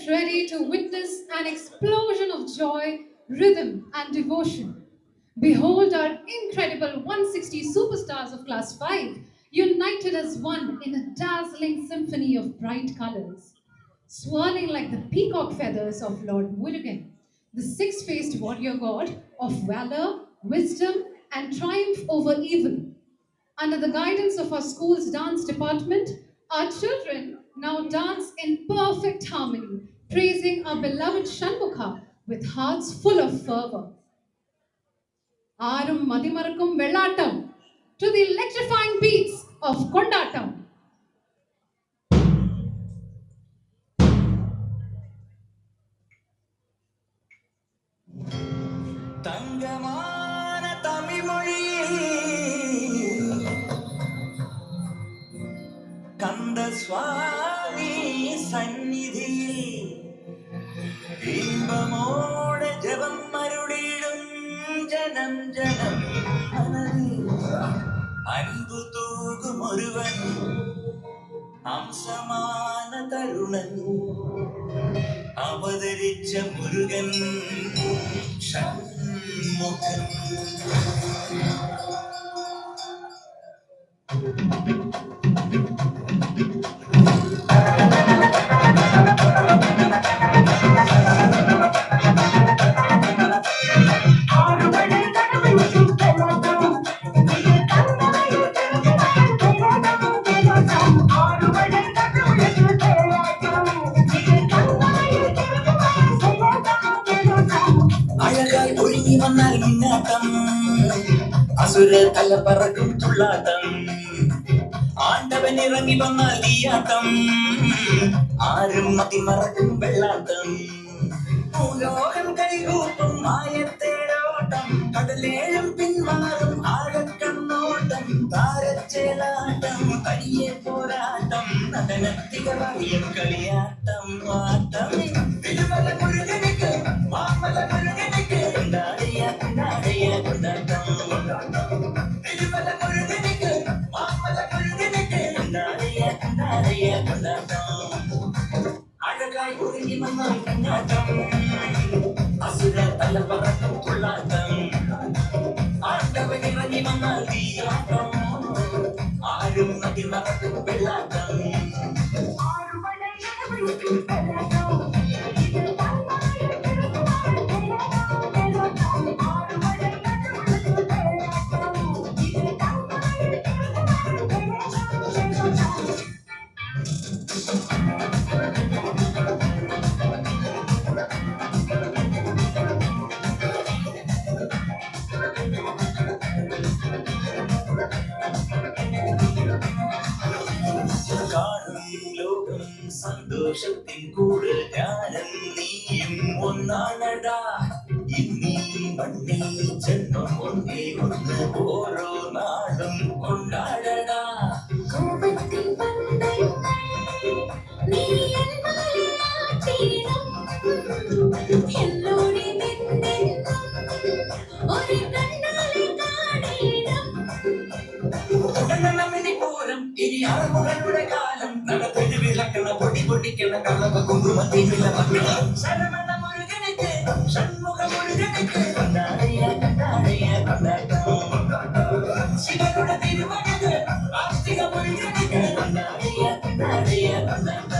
ready to witness an explosion of joy, rhythm, and devotion. Behold our incredible 160 superstars of Class 5, united as one in a dazzling symphony of bright colors. Swirling like the peacock feathers of Lord Murugan, the six-faced warrior god of valor, wisdom, and triumph over evil. Under the guidance of our school's dance department, our children now dance in perfect harmony, praising our beloved Shanmukha with hearts full of fervor. Arum Madimarakum Vellatam to the electrifying beats of Kondatam. தங்கமான தமிழ்மொழி கந்த சுவாமி சந்நிதியில் இன்பமோட ஜெபம் மருளிடும் ஜனம் ஜனம் மனதில் அன்பு தூகும் ஒருவன் அம்சமான தருணன் அவதரிச்ச முருகன் ஷண்முகன் அழகாய் ஒழுங்கி வந்தால் மின்னாட்டம் அசுர தல பறக்கும் துள்ளாட்டம் ஆண்டவன் இறங்கி வந்தால் தீயாட்டம் ஆறும் மதி மறக்கும் வெள்ளாட்டம் பூலோகம் கைகூட்டும் மாயத்தேரோட்டம் கடலேழும் பின்மாறும் ஆழக் கண்ணோட்டம் தாரச்சேலாட்டம் தனியே போராட்டம் நடனத்திகராய களியாட்டம் ஆட்டம் திருமல முருகனுக்கு மாமல முருகனுக்கு கொண்டாடிய கொண்டாடிய கொண்டாட்டம் திருமல முருகனுக்கு மாமல முருகனுக்கு கொண்டாடிய கொண்டாடிய கொண்டாட்டம் அழகாய் ஒருங்கி வந்தால் கண்ணாட்டம் அசுர தல பறக்கும் துள்ளாட்டம் ஆண்டவன் இறங்கி வந்தால் தீயாட்டம் ஆறும் நதி மறக்கும் வெள்ளாட்டம் காணும் லோகம் சந்தோஷத்தின் கூடு ஞானம் நீயும் ஒன்னானடா இன்னி மண்ணில் ஜென்மம் ஒன்றே ஒன்று ஓரோ நாளும் கொண்டாடடா கோபத்தின் பந்தங்கள் நீ என்னோடு நின்றென்றும் ஒரு கண்ணாலே காணிடம் உடனமிதி போரம் இனி ஆறுமுகனுடைய காலம் நடப்பது விளக்கண பொடி பொடிக்கண கலவ குங்குமத்தி விளவக்கணம் சரவண முருகனுக்கு சண்முக முருகனுக்கு கொண்டாடைய கொண்டாடைய கொண்டாட்டம் சிவனுட திருமகனுக்கு ஆஸ்திக முருகனுக்கு கொண்டாடைய கொண்டாடைய கொண்டாட்டம்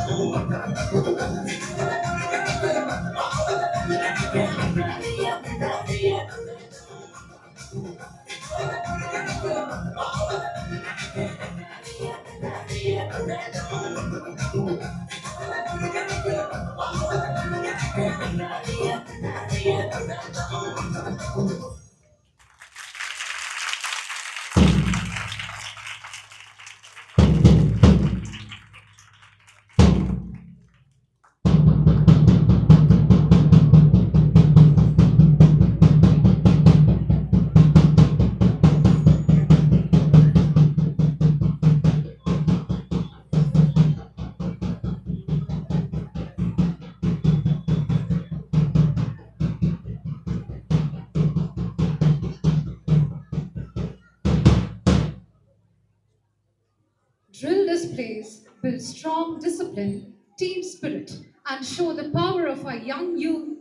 Drill displays build strong discipline, team spirit, and show the power of our young youth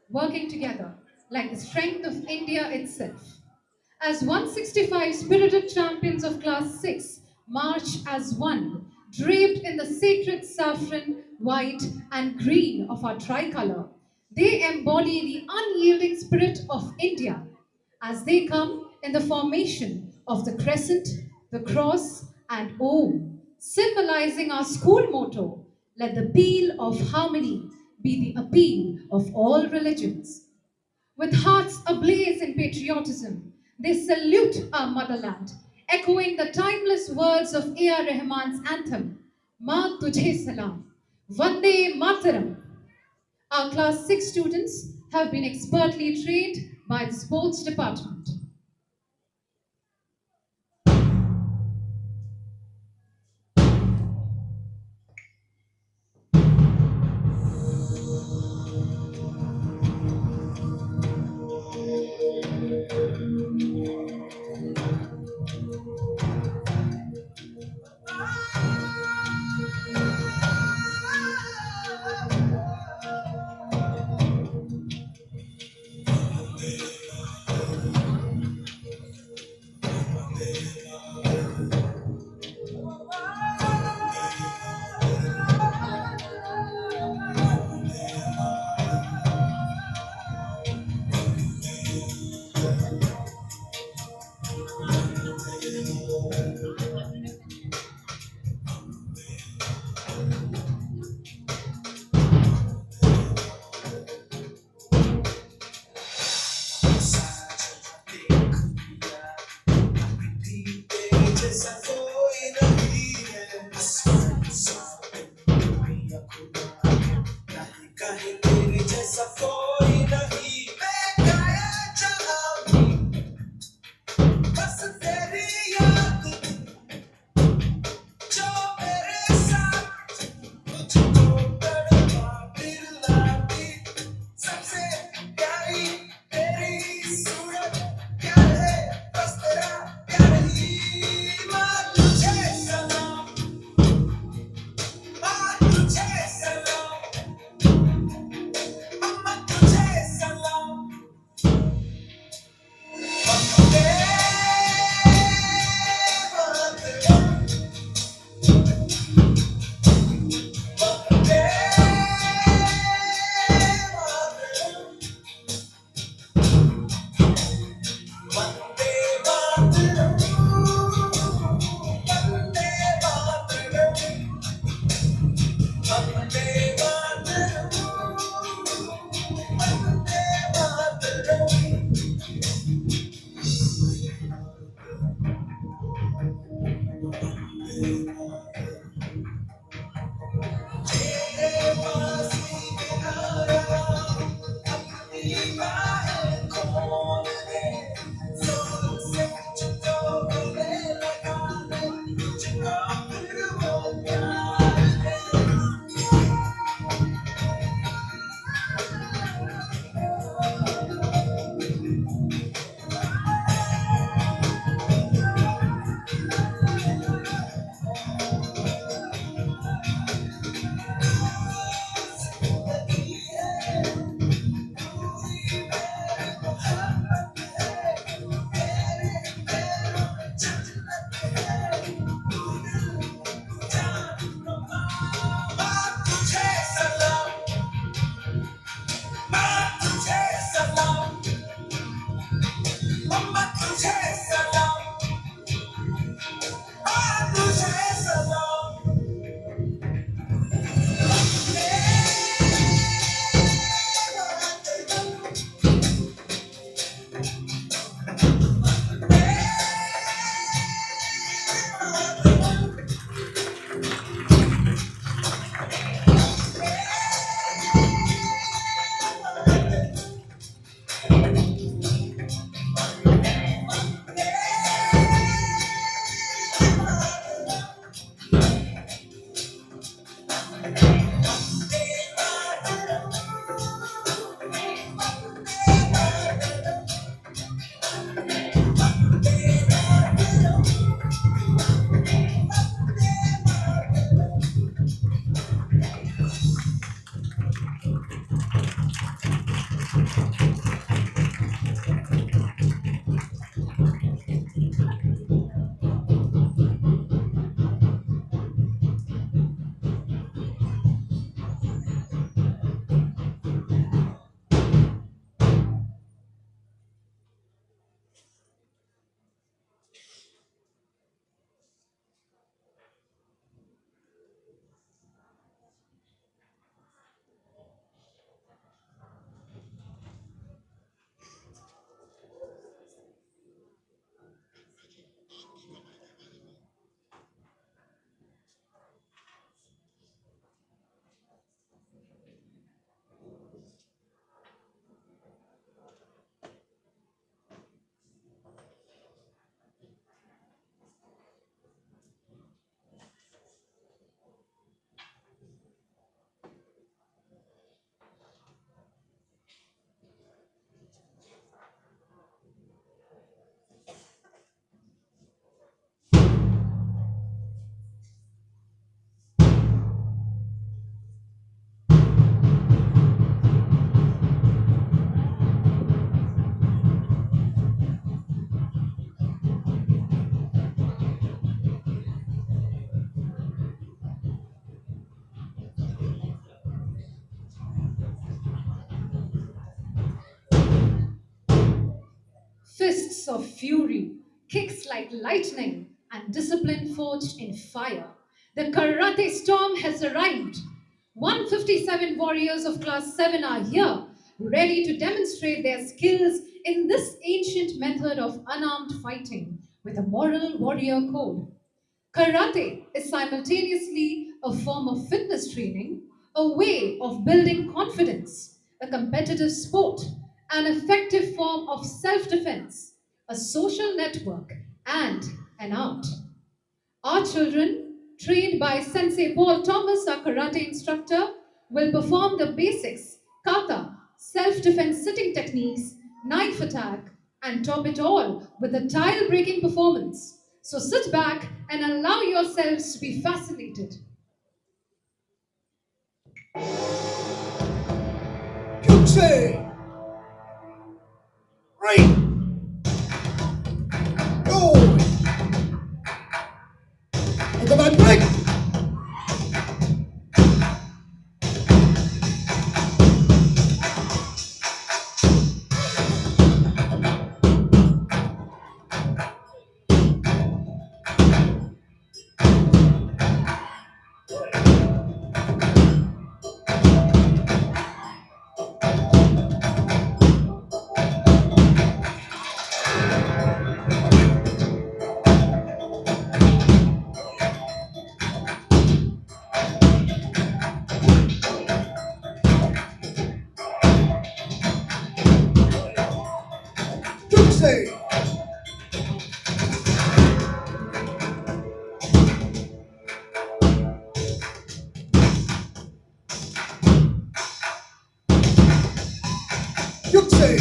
working together, like the strength of India itself. As 165 spirited champions of Class 6 march as one, draped in the sacred saffron, white, and green of our tricolor, they embody the unyielding spirit of India as they come in the formation of the crescent, the cross, and Om, symbolizing our school motto, let the peal of harmony be the appeal of all religions. With hearts ablaze in patriotism, they salute our motherland, echoing the timeless words of A.R. Rahman's anthem, Ma Tujhe Salam, Vande Mataram. Our Class 6 students have been expertly trained by the sports department. of fury, kicks like lightning, and discipline forged in fire. The karate storm has arrived. 157 warriors of Class 7 are here, ready to demonstrate their skills in this ancient method of unarmed fighting with a moral warrior code. Karate is simultaneously a form of fitness training, a way of building confidence, a competitive sport, an effective form of self defense, a social network, and an art. Our children, trained by Sensei Paul Thomas, our karate instructor, will perform the basics kata, self defense sitting techniques, knife attack, and top it all with a tile breaking performance. So sit back and allow yourselves to be fascinated. Say, right, go. Look at my break. Say, you say,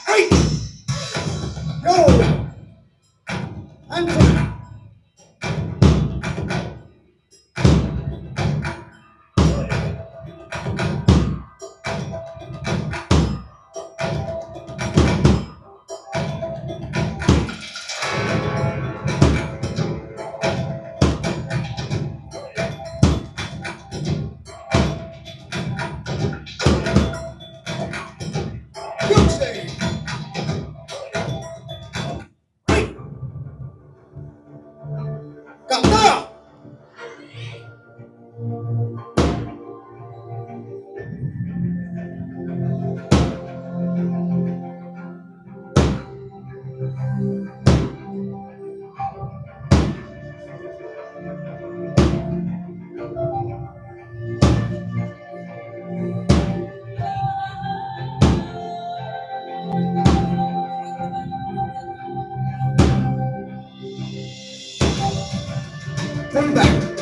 right, go, and play. You say, right, kata. Pull back,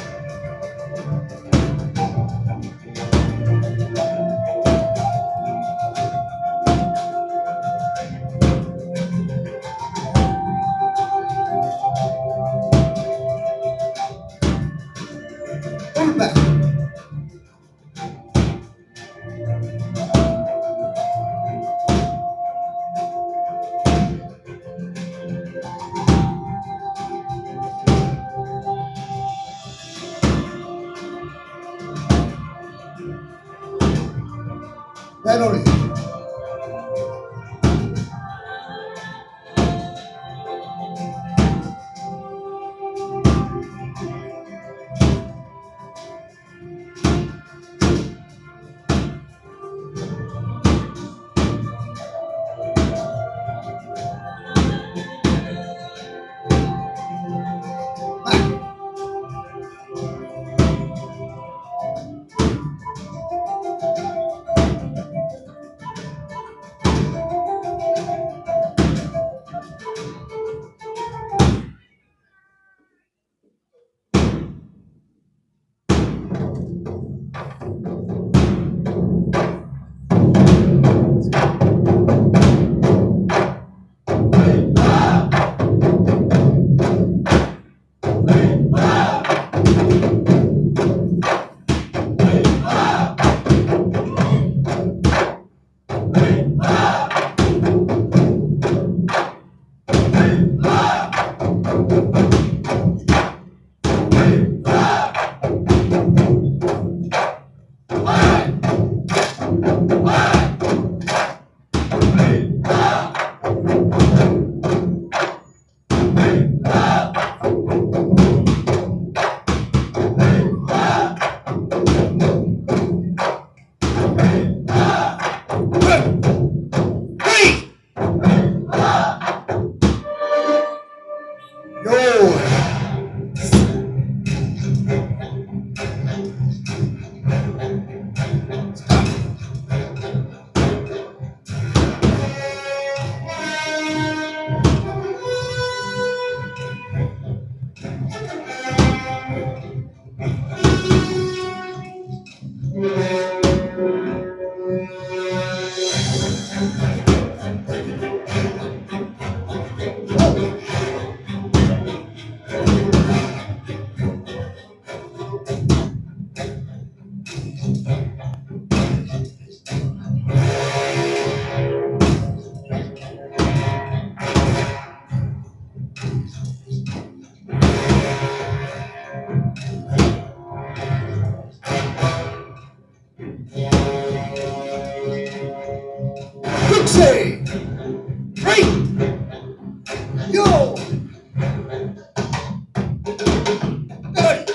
pull back. That only. Back. Yo! Say, hey, yo, good.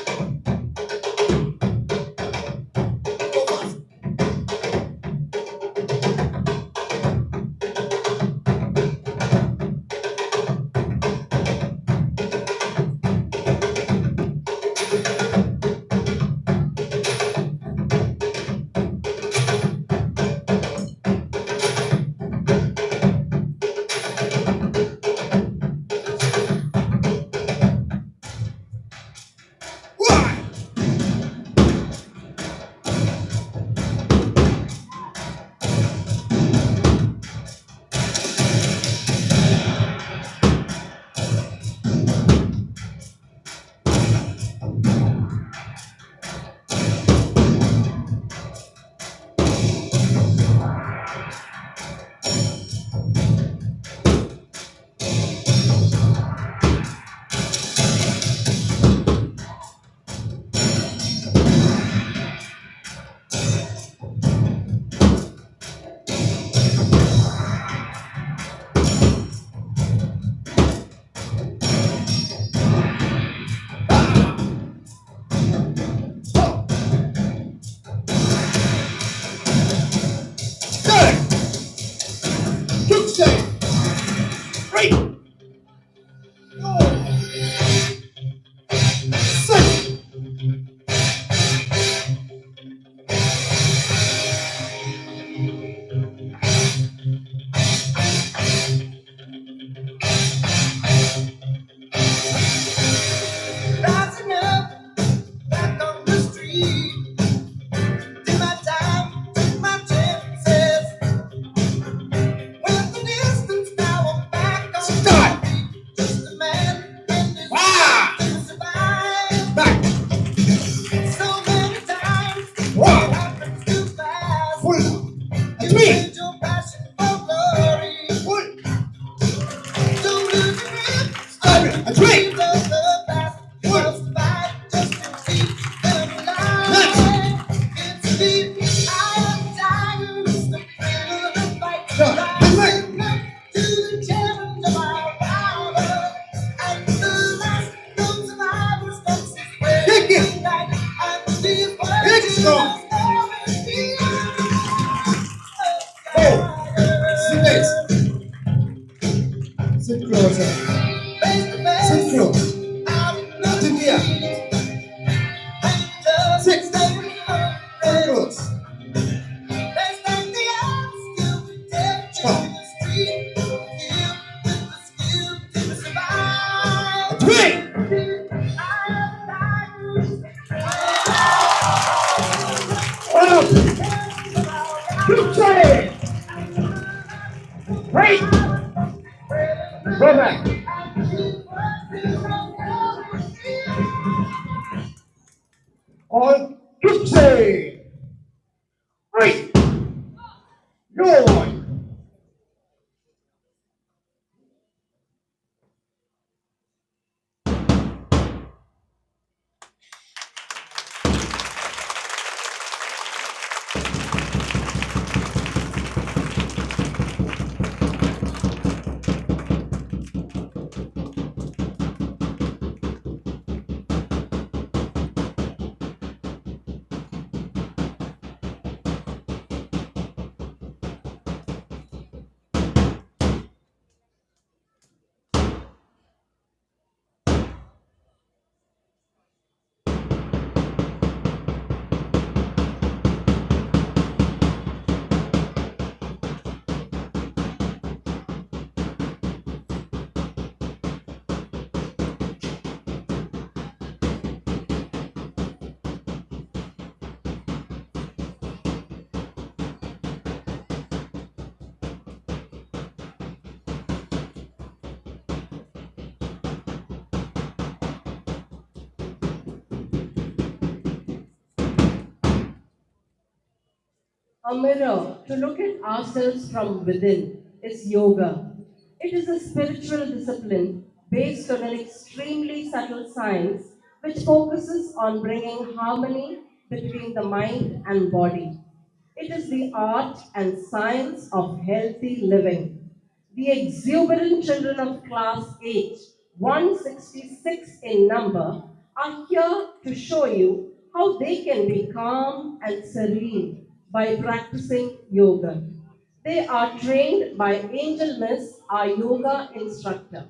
Rising up back on the street. Did my time, took my chances. Went the distance, now I'm back on my feet. Just a man and his to survive. Back. So many times, what happens too fast. You made your passion for glory. Don't lose your grip. A dream of the past. You must fight just to keep them alive. It's deep. I am tired. It's the thrill of the fight. Rising up to the challenge of our power. And the last known survivors comes his way. Tonight, and these words will always be sit closer. Sit close. Vidya. Sit. Close. Right. Go back. On Tuesday. Right. No one. A mirror to look at ourselves from within is yoga. It is a spiritual discipline based on an extremely subtle science which focuses on bringing harmony between the mind and body. It is the art and science of healthy living. The exuberant children of class 8, 166 in number, are here to show you how they can be calm and serene by practicing yoga. They are trained by Angel Miss, our yoga instructor.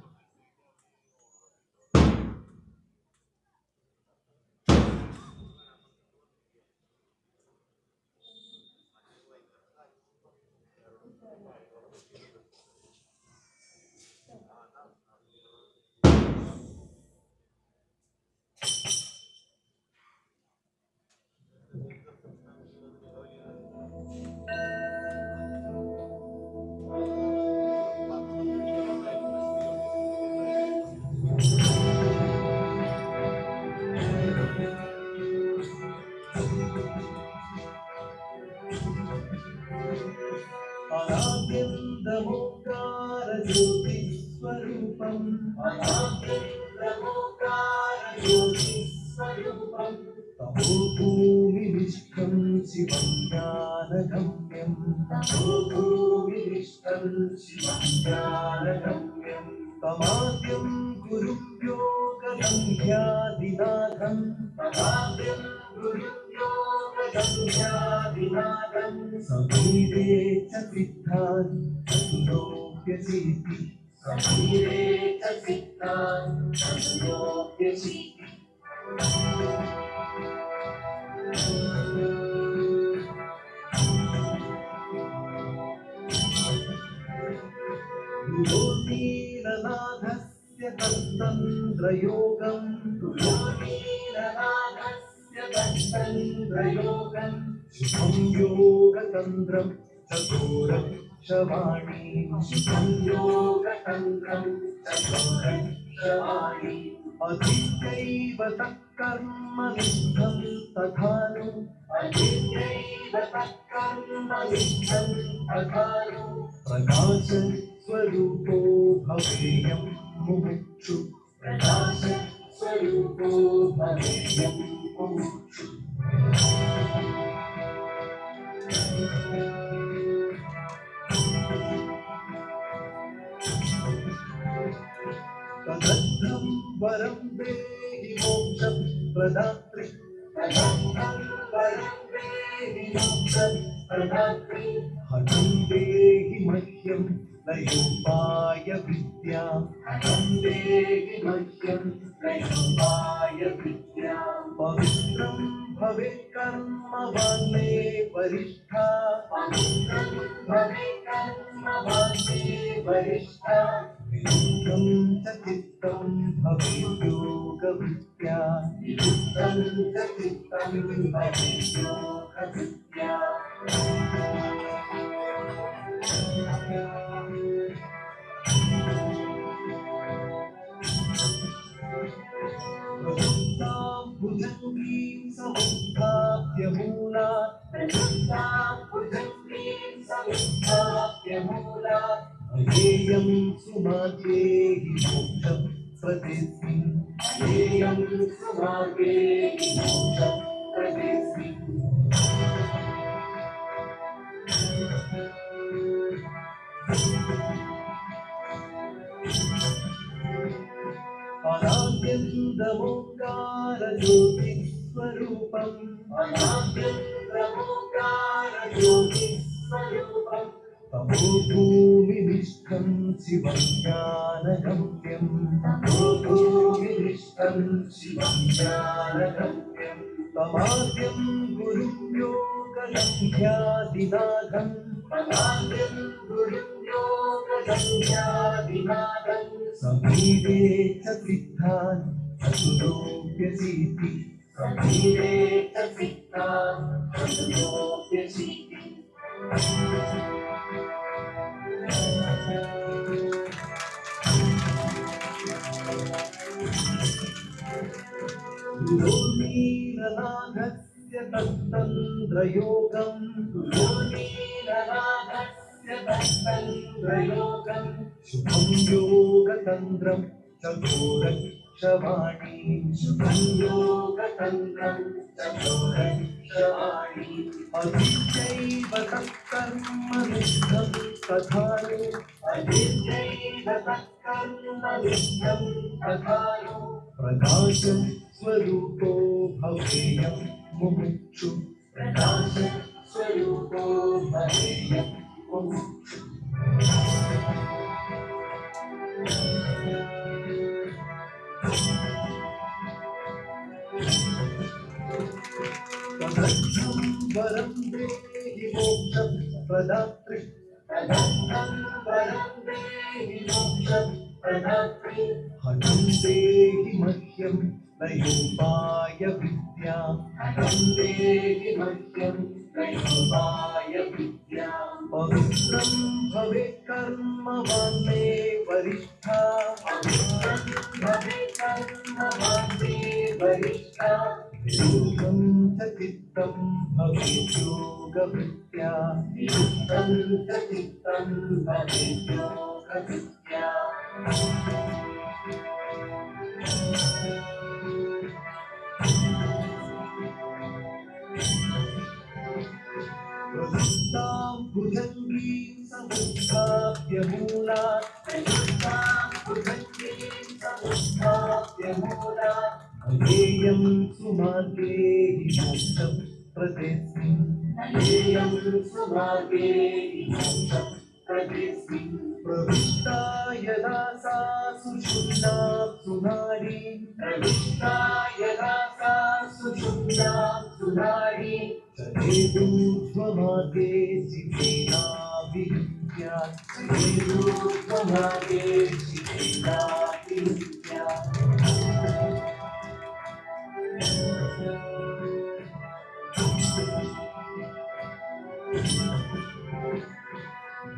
अनाद्यन्तमोङ्कारज्योतिस्वरूपम् अनाद्यन्तमोङ्कारज्योतिस्वरूपम् तमोभूमिविष्टं शिवं ज्ञानगम्यं तमोभूमिविष्टं शिवं ज्ञानगम्यं तमाद्यं गुरुं योगगम्यादिनाथं तमाद्यं गुरुं योगगम्यादिनाथं समीरे च सिद्धान् तनुलोक्यसीति समीरे च सिद्धान् तनुलोक्यसीति गुरोनीलनाथस्य तत्तन्द्रयोगं गुरोनीलनाथस्य तत्तन्द्रयोगं शुभं योगतन्त्रं चतुरक्षवाणी शुभं योगतन्त्रं चतुरक्षवाणी अधीत्यैव तत्कर्मनिष्ठं तथानु अधीत्यैव तत्कर्मनिष्ठं तथानु प्रकाशस्वरूपो भवेयं मुमुक्षु प्रकाशस्वरूपो भवेयं मुमुक्षु तदर्थं वरं देहि मोक्षप्रदात्री तदर्थं वरं देहि मोक्षप्रदात्री हठं देहि मह्यं लयोपाय विद्या हठं देहि मह्यं लयोपाय विद्या पवित्रं भवेत् कर्मवान् मे वरिष्ठा पवित्रं भवेत् कर्मवान् मे वरिष्ठा निरुद्धं च चित्तं भवेत् योगविद्या निरुद्धं च चित्तं भवेत् योगविद्या प्रसुप्तां भुजङ्गीं समुत्थाप्य मूलात् प्रसुप्तां भुजङ्गीं समुत्थाप्य मूलात् अयेयं सुमार्गे हि मोक्षं प्रदेस्मिन् अयेयं सुमार्गे हि मोक्षं प्रदेस्मिन् अनाद्यन्तमोङ्कारज्योतिस्वरूपम् अनाद्यन्तमोङ्कारज्योतिस्वरूपम् तमोभूमिनिष्ठं शिवं ज्ञानगम्यं तमोभूमिनिष्ठं शिवं ज्ञानगम्यं तमाद्यं गुरुं योगगम्यादिनाथं तमाद्यं गुरुं योगगम्यादिनाथं समीरे च सिद्धान् चतुरोऽप्यसीति समीरे च सिद्धान् चतुरोऽप्यसीति गुरोनीलनाथस्य तत्तन्द्रयोगम् योगीरनाथस्य तत्तन्द्रयोगम् शुभं योगतन्त्रं चतुरक्षवाणी शुभं योगतन्त्रं चतुरक्षवाणी अविद्यैव तत्कर्मविद्धं तथानु अविद्यैव तत्कर्मविद्धं तथानु प्रकाशं स्वरूपो भवेयं मुमुक्षु प्रकाशं स्वरूपो भवेयं मुमुक्षु तदर्थं वरं देहि मोक्षं प्रदात्री तदर्थं वरं देहि मोक्षं प्रदात्री हठं देहि मह्यं नयोपाय विद्या हठं देहि मह्यं नयोपाय विद्या पवित्रं भवेत् कर्मवान् मे वरिष्ठा पवित्रं भवेत् कर्मवान् मे वरिष्ठा योगं च चित्तं भवेत् योगवृत्त्या योगं च चित्तं भवेत् योगवृत्त्या प्रवृत्तां भुजङ्गीं समुत्थाप्य मूलात् प्रवृत्तां भुजङ्गीं समुत्थाप्य मूलात् अयेयं सुमार्गे हि मोक्षं प्रदेस्मिन् अयेयं सुमार्गे हि मोक्षं प्रदेस्मिन् प्रविष्टा यदा सा सुषुम्ना सुनारी प्रविष्टा यदा सा सुषुम्ना सुनारी चलेदूर्ध्वमार्गे चितेना विद्या चलेदूर्ध्वमार्गे चितेना विद्या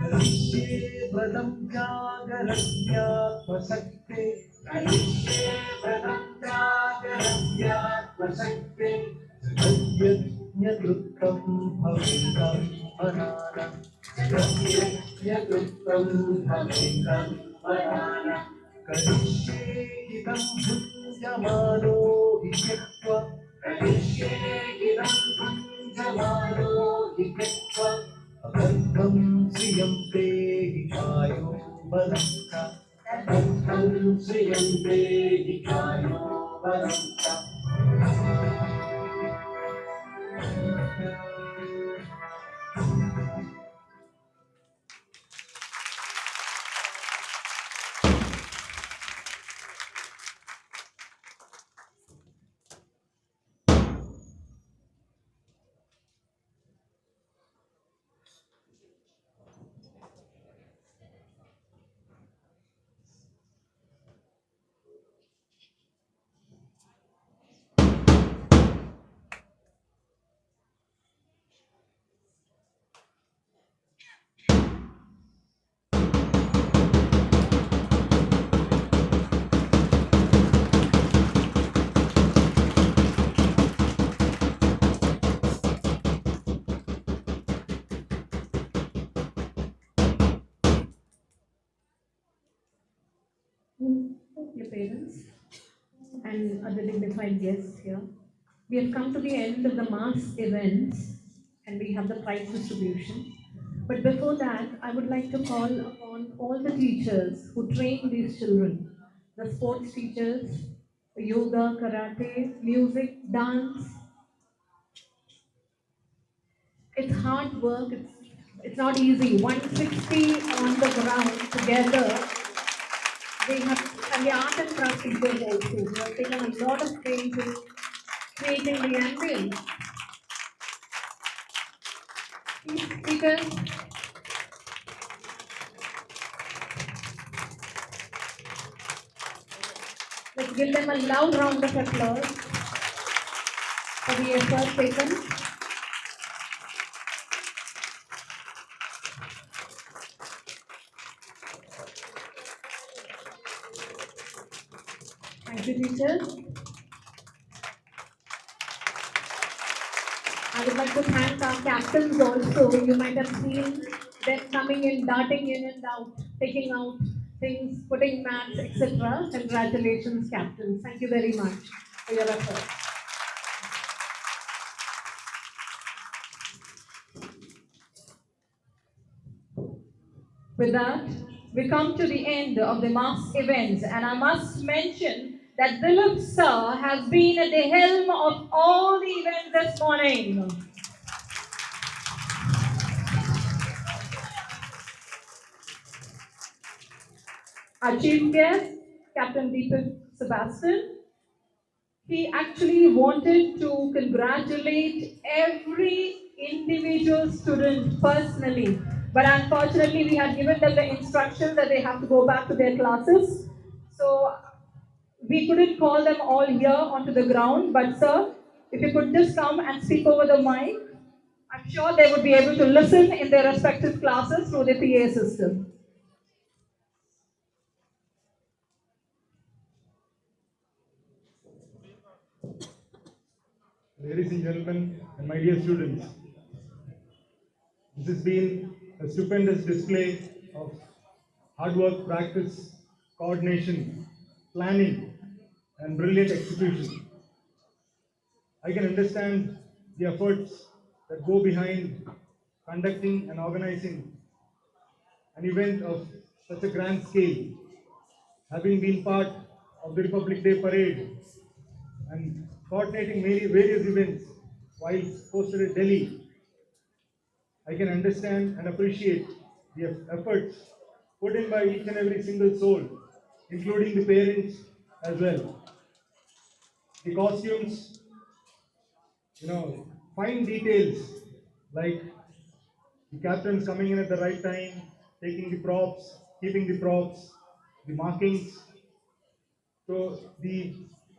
करिष्ये व्रतं जागरस्यात्मशक्ते करिष्ये व्रतं जागरस्यात्मशक्ते जगद्यज्ञकृतं भवेतं मनाना जगद्यज्ञकृतं भवेतं मनाना करिष्ये इदं भुञ्जमानो हि त्यक्त्वा करिष्ये इदं भुञ्जमानो हि त्यक्त्वा अबद्धं श्रियं ते हि कायो बलश्च अबद्धं श्रियं ते हि कायो बलश्च Your parents and other dignified guests here. We have come to the end of the mass events and we have the prize distribution. But before that, I would like to call upon all the teachers who train these children, the sports teachers, yoga, karate, music, dance. It's hard work, it's not easy. 160 on the ground together. They have, and the art and craft teachers also, who have taken a lot of pains in creating the ambience. These speakers, let's give them a loud round of applause for the effort taken. Thank you, teachers. I would like to thank our captains also. You might have seen them coming in, darting in and out, taking out things, putting mats, etc. Congratulations, captains. Thank you very much for your effort. With that, we come to the end of the mass events, and I must mention that Dilip sir has been at the helm of all the events this morning. Our chief guest, Captain Deepak Sebastian, he actually wanted to congratulate every individual student personally. But unfortunately, we had given them the instruction that they have to go back to their classes. So we couldn't call them all here onto the ground. But sir, if you could just come and speak over the mic, I'm sure they would be able to listen in their respective classes through the PA system. Ladies and gentlemen, and my dear students, this has been a stupendous display of hard work, practice, coordination, planning, and brilliant execution. I can understand the efforts that go behind conducting and organizing an event of such a grand scale. Having been part of the Republic Day parade and coordinating various events while posted at Delhi, I can understand and appreciate the efforts put in by each and every single soul, including the parents as well. The costumes, fine details like the captains coming in at the right time, taking the props, keeping the props, the markings. So the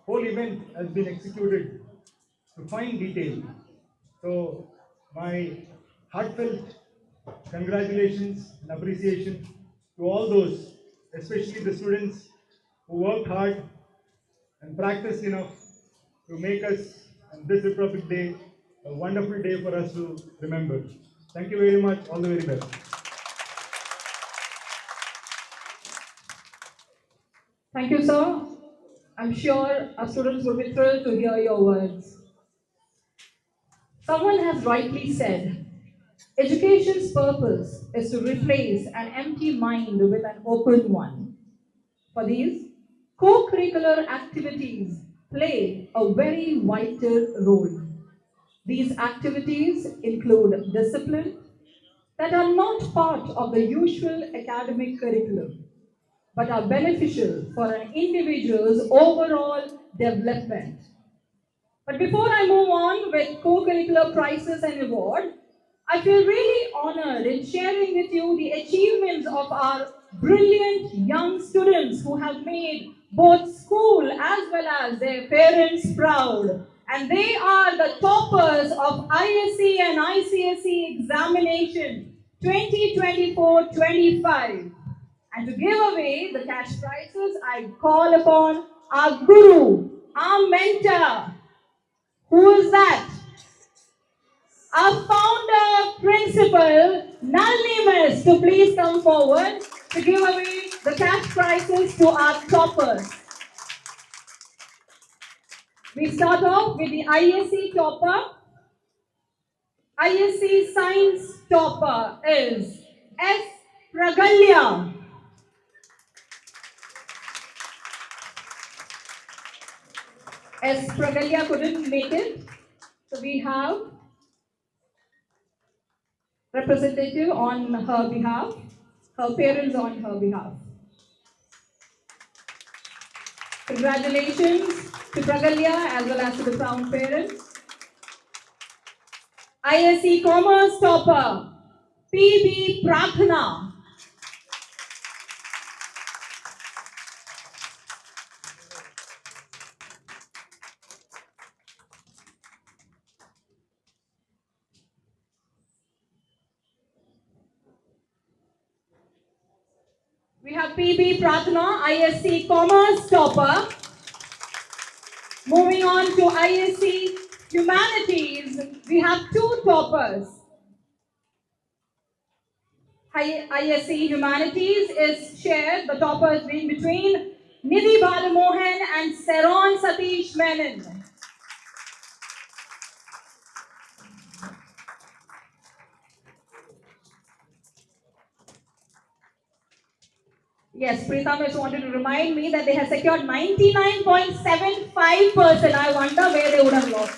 whole event has been executed to fine detail. So my heartfelt congratulations and appreciation to all those, especially the students who worked hard and practiced enough to make us and this Republic Day a wonderful day for us to remember. Thank you very much. All the very best. Thank you, sir. I'm sure our students will be thrilled to hear your words. Someone has rightly said, education's purpose is to replace an empty mind with an open one. For these, co-curricular activities play a very vital role. These activities include discipline that are not part of the usual academic curriculum, but are beneficial for an individual's overall development. But before I move on with co-curricular prizes and award, I feel really honored in sharing with you the achievements of our brilliant young students who have made both school as well as their parents proud. And they are the toppers of ISC and ICSE examination 2024-25. And to give away the cash prizes, I call upon our guru, our mentor. Who is that? Our founder, principal, Nalini, to please come forward to give away the cash prizes to our toppers. We start off with the ISC topper. ISC science topper is S. Pragalya. S. Pragalya couldn't make it, so we have representative on her behalf, her parents on her behalf. Congratulations to Pragalya as well as to the proud parents. ISC Commerce topper, PB Prathna. We have PB Prathna, ISC Commerce topper. Moving on to ISC Humanities, we have two toppers. ISC Humanities is shared, the toppers being between Nidhi Balamohan and Saron Satish Menon. Yes, Preetham just wanted to remind me that they have secured 99.75%. I wonder where they would have lost.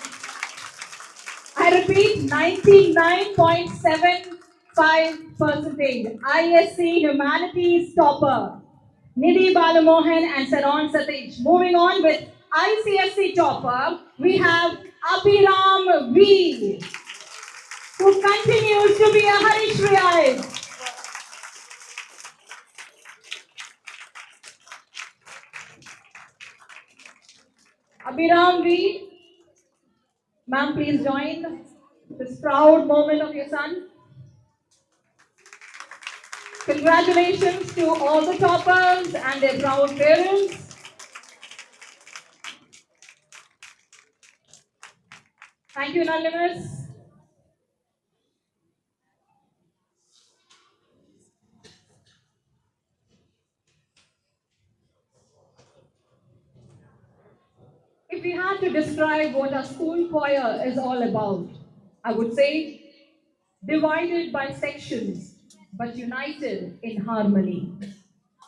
I repeat, 99.75%. ISC Humanities topper, Nidhi Balamohan and Saron Satish. Moving on with ICSC topper, we have Abhiram V, who continues to be a Harishriite. Abhiram V, ma'am, please join this proud moment of your son. Congratulations to all the toppers and their proud parents. Thank you, Anonymous. If we had to describe what our school choir is all about, I would say divided by sections, but united in harmony.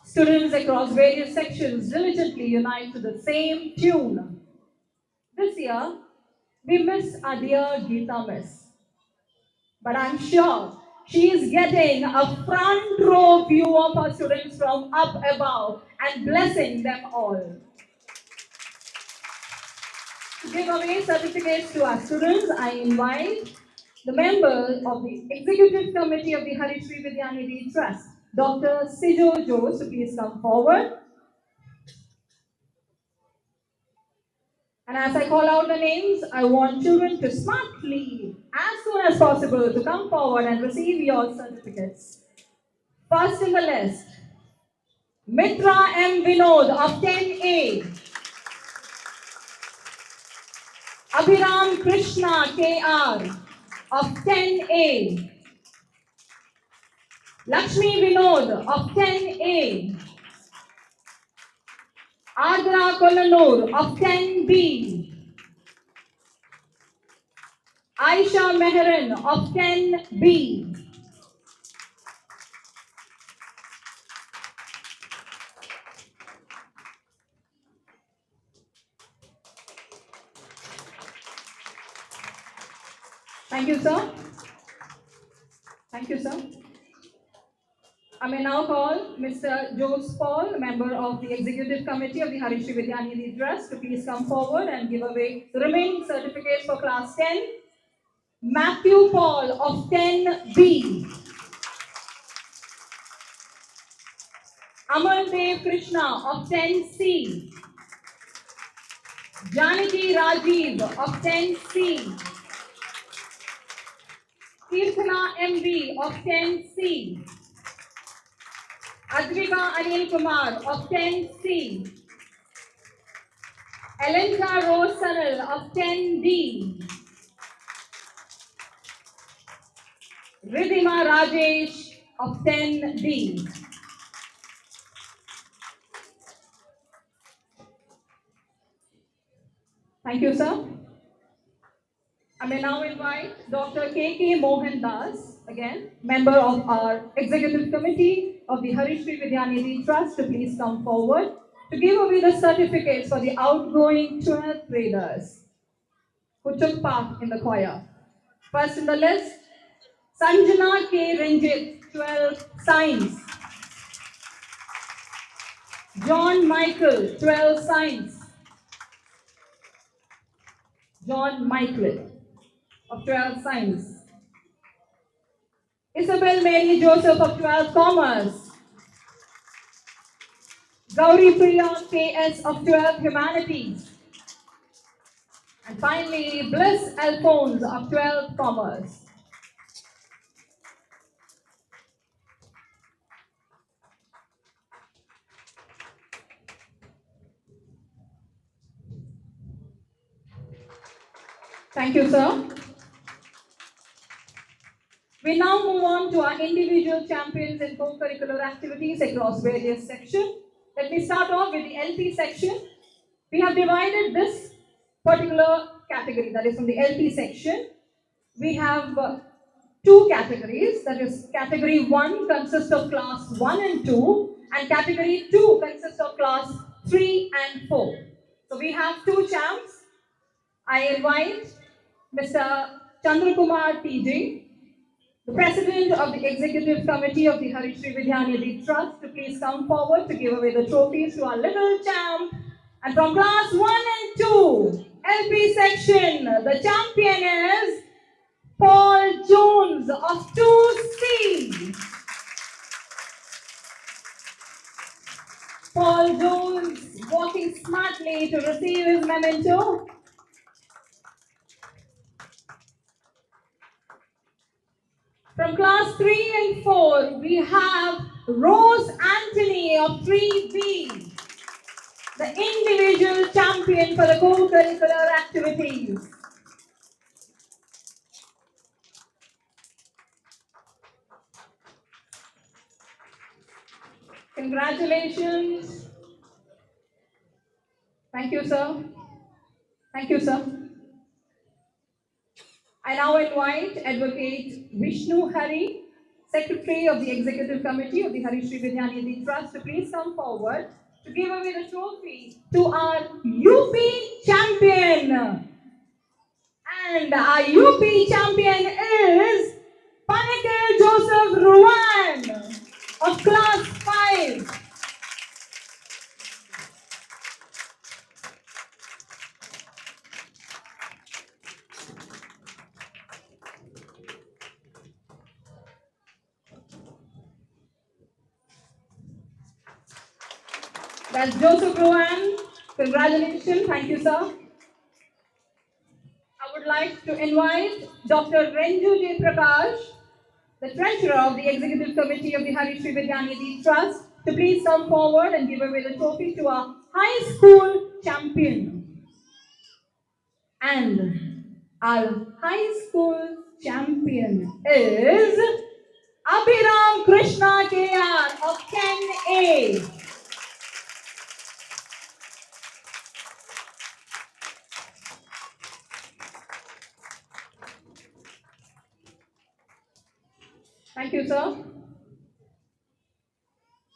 Students across various sections diligently unite to the same tune. This year, we miss our dear Geeta Miss, but I'm sure she is getting a front row view of her students from up above and blessing them all. To give away certificates to our students, I invite the members of the Executive Committee of the Harishri Vidyanidhi Trust, Dr. Sijo Jose, to please come forward. And as I call out the names, I want children to smartly, as soon as possible, to come forward and receive your certificates. First in the list, Mitra M. Vinod of 10A. Abhiram Krishna KR of 10A. Lakshmi Vinod of 10A. Adra Kolanur of 10B. Aisha Meheran of 10B. Thank you, sir. Thank you, sir. I may now call Mr. Jose Paul, member of the Executive Committee of the Harishri Vidyanidhi Trust, to please come forward and give away the remaining certificates for Class 10. Matthew Paul of 10B. Amaldev Krishna of 10C. Janaki Rajiv of 10C. Kirtana MV of 10C. Advika Anil Kumar of 10C. Elenka Rose Sanal of 10D. Ridhima Rajesh of 10D. Thank you, sir. I may now invite Dr. K.K. Mohan Das, again, member of our Executive Committee of the Harishri Vidyanidhi Trust, to please come forward to give away the certificates for the outgoing 12th graders who took part in the choir. First in the list, Sanjana K. Ranjit, 12th Science. John Michael, 12th Science. John Michael of 12th Science. Isabel Mary Joseph of 12th Commerce. Gauri Priya KS of 12th Humanities. And finally, Bliss Alphonse of 12th Commerce. Thank you, sir. We now move on to our individual champions in co-curricular activities across various sections. Let me start off with the LP section. We have divided this particular category, that is from the LP section. We have two categories, that is category 1 consists of class 1 and 2 and category 2 consists of class 3 and 4. So we have two champs. I invite Mr. Chandrakumar TJ, the President of the Executive Committee of the Harishri Vidyanidhi Trust, to please come forward to give away the trophies to our little champ. And from class 1 and 2, LP section, the champion is Paul Jones of 2C. Paul Jones walking smartly to receive his memento. From class 3 and 4, we have Rose Anthony of 3B, the individual champion for the co-curricular activities. Congratulations. Thank you, sir. Thank you, sir. I now invite Advocate Vishnu Hari, Secretary of the Executive Committee of the Harishri Vidyanidhi Trust, to please come forward to give away the trophy to our UP champion. And our UP champion is Panikel Joseph Ruan of class 5. That's Joseph Rowan. Congratulations. Thank you, sir. I would like to invite Dr. Renju J. Prakash, the Treasurer of the Executive Committee of the Harishri Vidyanidhi Trust, to please come forward and give away the trophy to our high school champion. And our high school champion is Abhiram Krishna KR of 10A. Thank you, sir.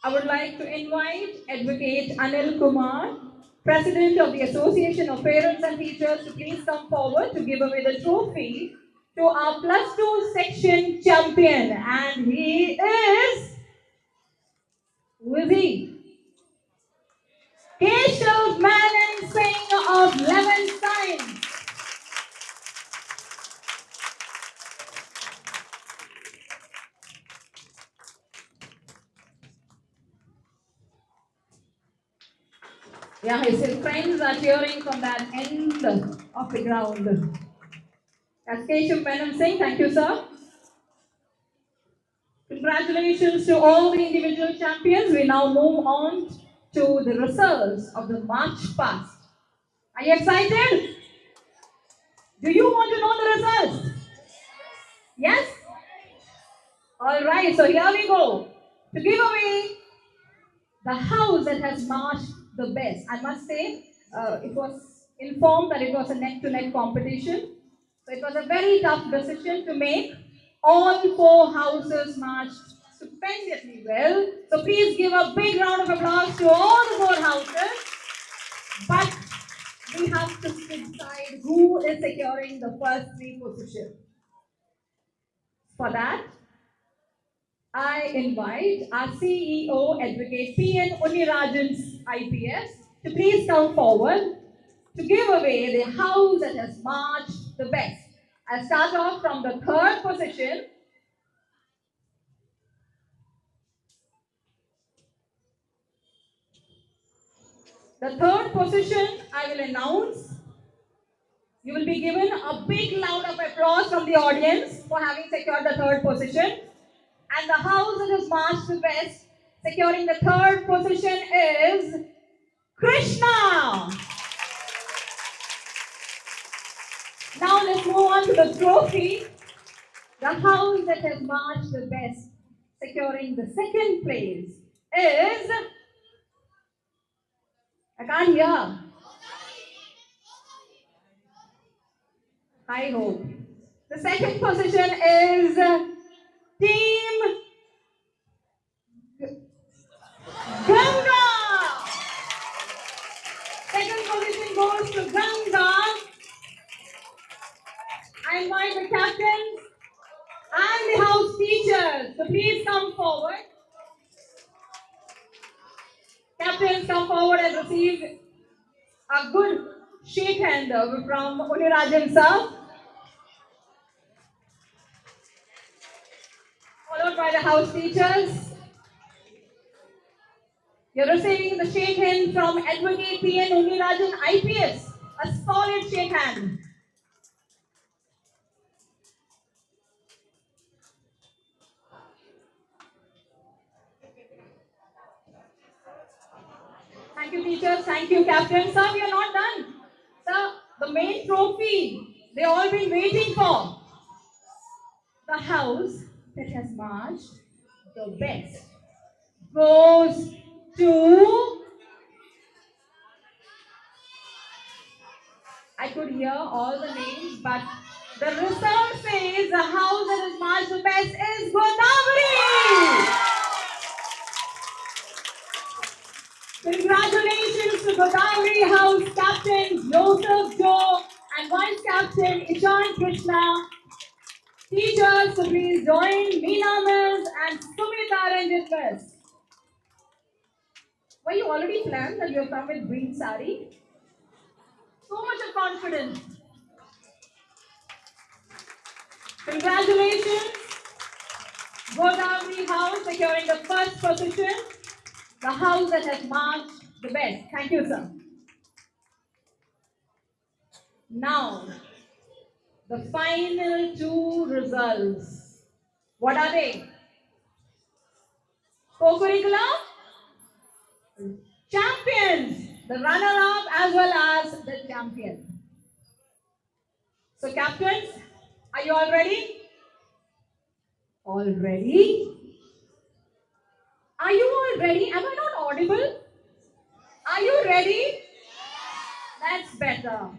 I would like to invite Advocate Anil Kumar, President of the Association of Parents and Teachers, to please come forward to give away the trophy to our plus 2 section champion. And he is, who is he? Keshav Manan Singh of 11th Science. Yeah, his friends are cheering from that end of the ground. That's Keshav Menon Singh. Thank you, sir. Congratulations to all the individual champions. We now move on to the results of the March past. Are you excited? Do you want to know the results? Yes? All right, so here we go. To give away the house that has marched the best. I must say, it was informed that it was a neck-to-neck competition. So it was a very tough decision to make. All 4 houses marched stupendously well. So please give a big round of applause to all the 4 houses. But we have to decide who is securing the first 3 positions. For that, I invite our CEO, Advocate P.N. Unirajan IPS, to please come forward to give away the house that has marched the best. I'll start off from the 3rd position. The 3rd position I will announce. You will be given a big round of applause from the audience for having secured the 3rd position. And the house that has marched the best, securing the 3rd position, is Krishna. Now let's on to the trophy. The house that has marched the best, securing the second place, is. I can't hear. I hope. The second position is Team Ganga. Second position goes to Ganga. I invite the captains and the house teachers to please come forward. Captains, come forward and receive a good shake hand from Unirajan sir, followed by the house teachers. You're receiving the shake hand from Advocate P.N. Unirajan IPS. A solid shake hand. Thank you, teachers. Thank you, captain. Sir, we are not done. Sir, the main trophy they all been waiting for. The house that has marched the best goes to. I could hear all the names, but the result says the house that has marched the best is Godavari. Congratulations to Godavari House Captain Joseph Joe and Vice Captain Ishan Krishna. Teachers, so please join Meena Miss and Sumita Ranjit Miss. Were you already planned that you have come with green sari? So much of confidence. Congratulations, Godavari House securing the first position. The house that has marched the best. Thank you, sir. Now, the final two results. What are they? Co-curricular champions, the runner-up as well as the champion. So, captains, are you all ready? All ready? Are you all ready? Am I not audible? Are you ready? That's better.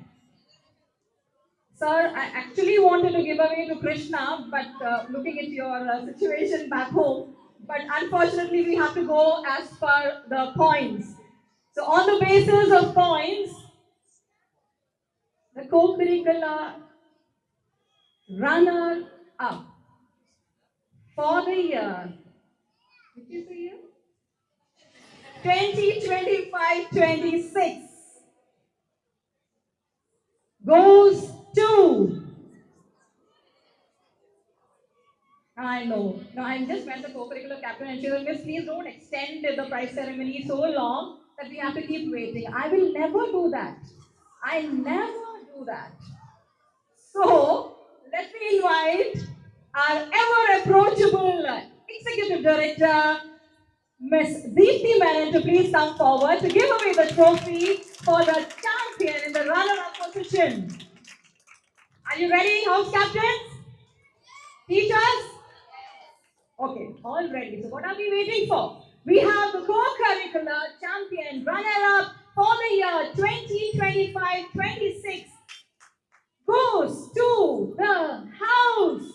Sir, I actually wanted to give away to Krishna, but looking at your situation back home, but unfortunately we have to go as per the points. So on the basis of points, the co-curricular runner-up for the year, which is the year? 2025-26 goes to. I know. No, I just met the co-curricular captain and she said, Miss, please don't extend the prize ceremony so long that we have to keep waiting. I will never do that. I never do that. So, let me invite our ever approachable Executive Director, Miss Deepthi Menon, to please come forward to give away the trophy for the champion in the runner-up position. Are you ready, house captains? Teachers? Okay, all ready. So what are we waiting for? We have the co-curricular champion runner-up for the year 2025-26 goes to the house.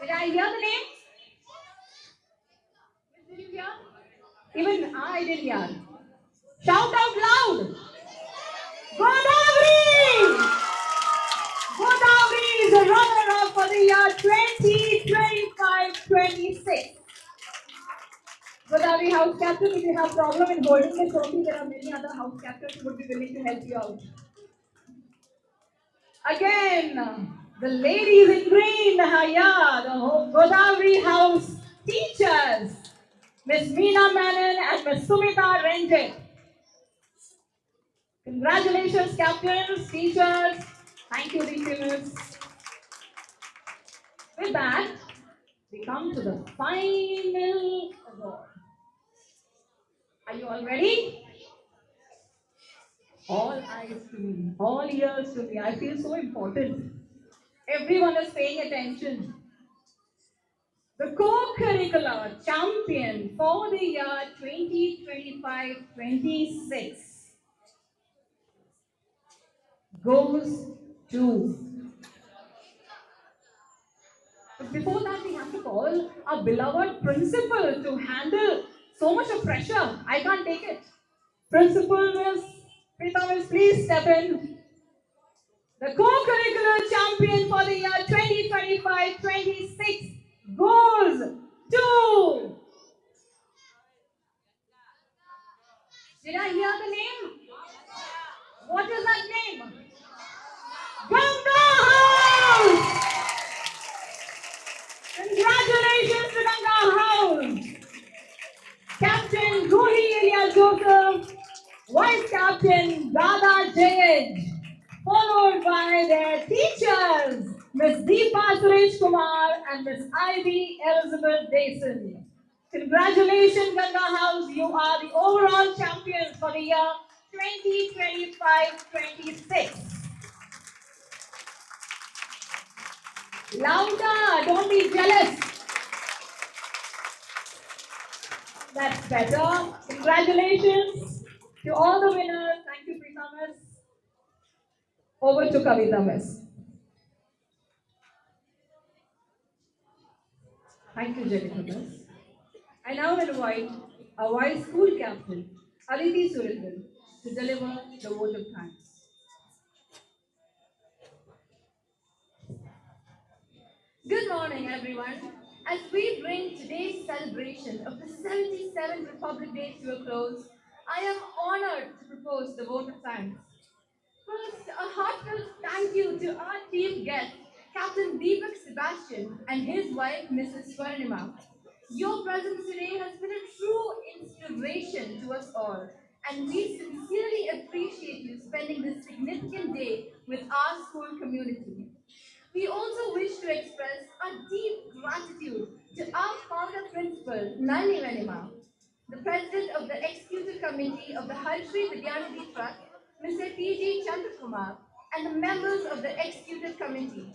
Did I hear the name? Did you hear? Even I didn't hear. Shout out loud. Godavari! Godavari is the runner-up for the year 2025-26. Godavari House Captain, if you have problem in holding the trophy, there are many other house captains who would be willing to help you out. Again, the ladies in green, the Godavari House teachers, Miss Meena Menon and Miss Sumita Ranjit. Congratulations, captains, teachers. Thank you, teachers. With that, we come to the final award. Are you all ready? All eyes to me, all ears to me. I feel so important. Everyone is paying attention. The co-curricular champion for the year 2025-26 goes to. But before that, we have to call our beloved principal to handle so much of pressure. I can't take it. Principal Miss Prita Miss, please step in. The co-curricular champion for the year 2025-26 goes to. Did I hear the name? What is that name? Ganga House! Congratulations to Ganga House! Captain Gohi Area Joseph, Vice Captain Dada Jayed, followed by their teachers, Miss Deepa Suresh Kumar and Miss Ivy Elizabeth Dason. Congratulations, Ganga House. You are the overall champions for the year 2025-26. Louder, don't be jealous. That's better. Congratulations to all the winners. Thank you, Prita Miss. Over to Kavita Miss. Thank you, Jennifer Miss. I now invite our vice school captain, Aditi Surendran, to deliver the vote of thanks. Good morning, everyone. As we bring today's celebration of the 77th Republic Day to a close, I am honored to propose the vote of thanks. First, a heartfelt thank you to our chief guest, Captain Deepak Sebastian, and his wife, Mrs. Swarnima. Your presence today has been a true inspiration to us all, and we sincerely appreciate you spending this significant day with our school community. We also wish to express our deep gratitude to our founder principal, Nani Venima, the president of the executive committee of the Harshri Vidyanidhi Trust, Mr. T.G. Chandrakumar, and the members of the executive committee.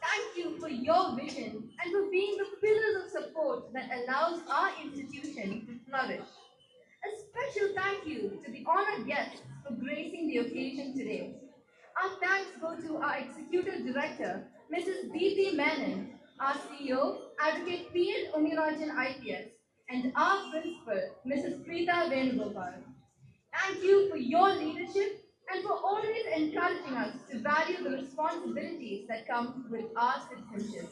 Thank you for your vision and for being the pillars of support that allows our institution to flourish. A special thank you to the honored guests for gracing the occasion today. Our thanks go to our Executive Director, Mrs. B.P. Menon, our CEO, Advocate P.L. Unirajan IPS, and our Principal, Mrs. Preeta Venugopal. Thank you for your leadership and for always encouraging us to value the responsibilities that come with our citizenship.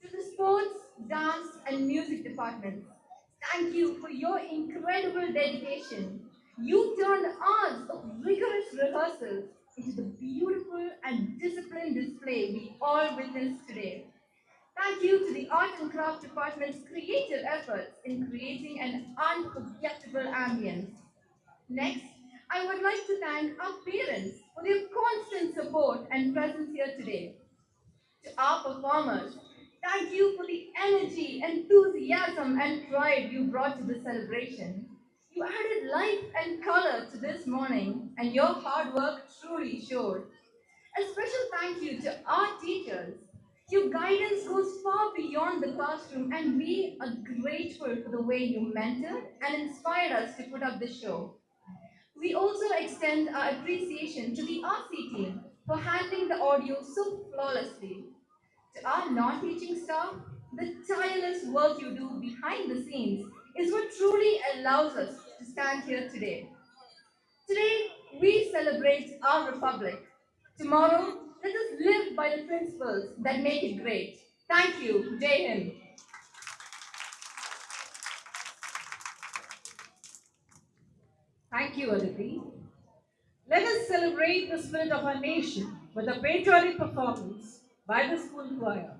To the sports, dance, and music departments, thank you for your incredible dedication. You turned hours of rigorous rehearsals into the beautiful and disciplined display we all witnessed today. Thank you to the Art and Craft Department's creative efforts in creating an unforgettable ambience. Next, I would like to thank our parents for their constant support and presence here today. To our performers, thank you for the energy, enthusiasm, and pride you brought to the celebration. You added life and color to this morning, and your hard work truly showed. A special thank you to our teachers. Your guidance goes far beyond the classroom, and we are grateful for the way you mentored and inspired us to put up this show. We also extend our appreciation to the RC team for handling the audio so flawlessly. To our non-teaching staff, the tireless work you do behind the scenes is what truly allows us to stand here today. Today, we celebrate our republic. Tomorrow, let us live by the principles that make it great. Thank you. Jai Hind. Thank you, Aditi. Let us celebrate the spirit of our nation with a patriotic performance by the school choir.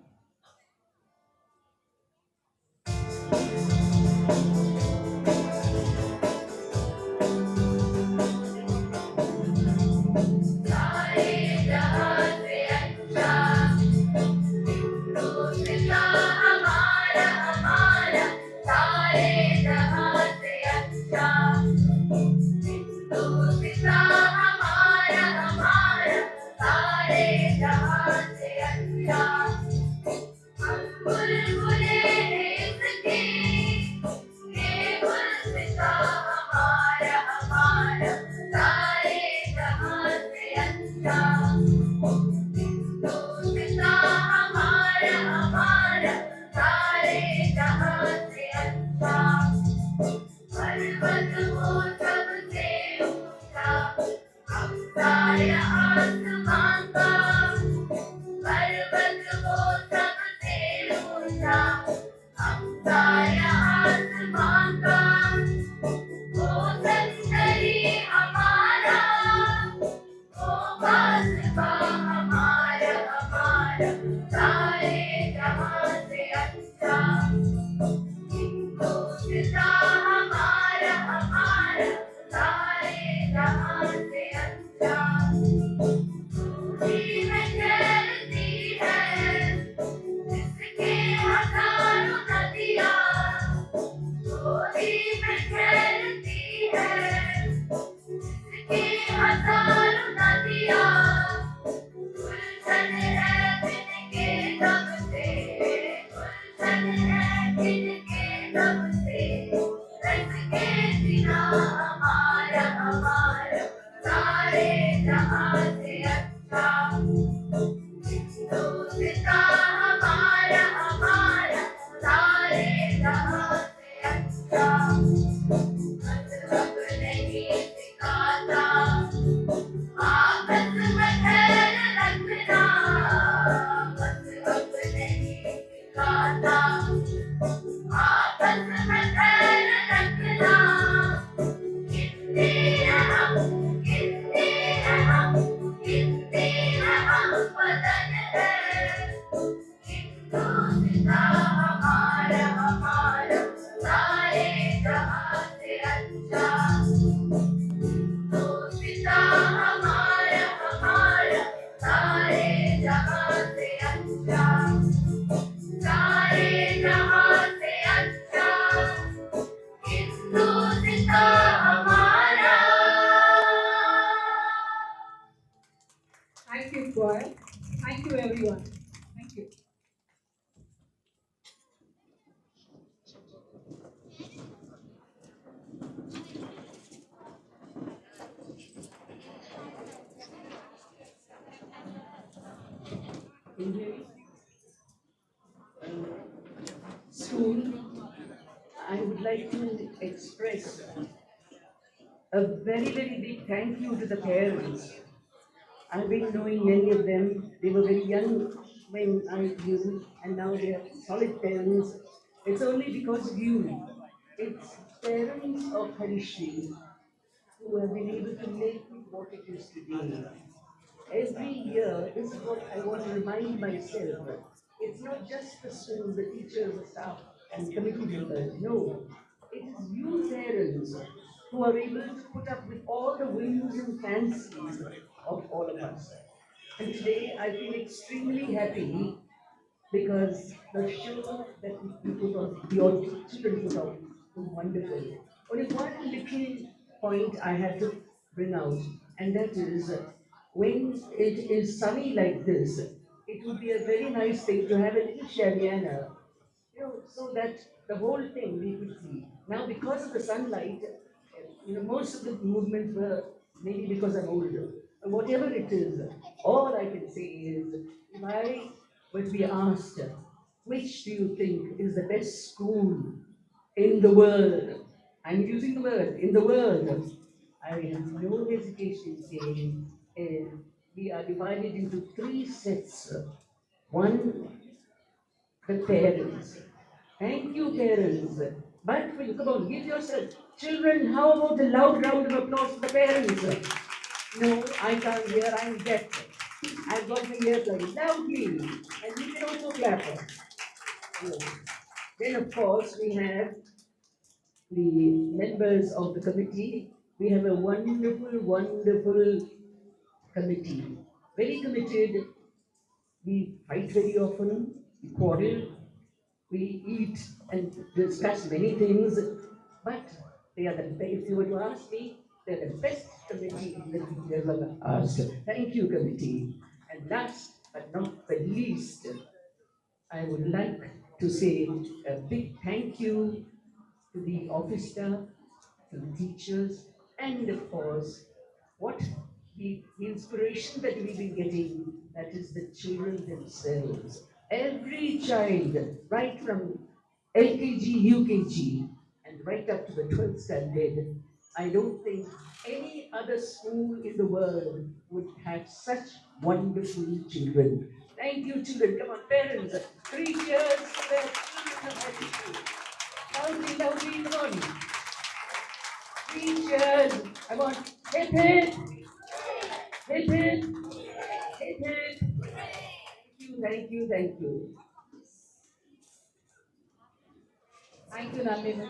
हजारों नदियाँ गुलशन है जिनके दम से गुलशन है जिनके दम से रस के बिना हमारा हमारा सारे जहां से अच्छा हिंदुस्तां हमारा हमारा सारे जहां से अच्छा मजहब नहीं सिखाता आपस में खैर रखना मजहब नहीं सिखाता आपस में खैर रखना हिंदी है हम हिंदी है हम हिंदी है हम वतन है हिंदुस्तां हमारा हमारा सारे जहां से अच्छा हिंदुस्तां हमारा हमारा सारे जहां से अच्छा सारे जहां से अच्छा हिंदुस्तां हमारा. Thank you, choir. Thank you, everyone. Thank you. School, I would like to express a very, very big thank you to the parents. I've been knowing many of them. They were very young when I knew, and now they are solid parents. It's only because of you. It's parents of Harishri who have been able to make it what it is today. Every year, this is what I want to remind myself. It's not just the school, the teachers, the staff, and committee members. No, it is you parents who are able to put up with all the whims and fancies of all of us. And today I feel extremely happy because the show that you put on, your children put on, was wonderful. Only one little point I have to bring out, and that is when it is sunny like this, it would be a very nice thing to have a little shamana, so that the whole thing we could see. Now, because of the sunlight, most of the movements were maybe because I'm older. But whatever it is, all I can say is, if I were to be asked, which do you think is the best school in the world? I'm using the word, in the world. I have no hesitation in saying we are divided into three sets. One, the parents. Thank you, parents. But come on, give yourself. Children, how about a loud round of applause for the parents? No, I can't hear, I'm deaf. I've got my ears like loudly. And you can also clap. Yes. Then, of course, we have the members of the committee. We have a wonderful, wonderful committee. Very committed. We fight very often. We quarrel. We eat and discuss many things, but they are the best. If you were to ask me, they're the best committee that we ever asked. Thank you, committee. And last but not the least, I would like to say a big thank you to the office staff, to the teachers, and of course, what the inspiration that we've been getting, that is the children themselves. Every child, right from LKG, UKG, and right up to the 12th standard, I don't think any other school in the world would have such wonderful children. Thank you, children. Come on, parents. 3 cheers for their children. Loudly, loudly, come on. 3 cheers. Come on. Hip hip. Hip hip. Hip hip. Thank you, thank you, thank you. Thank you, Nandini.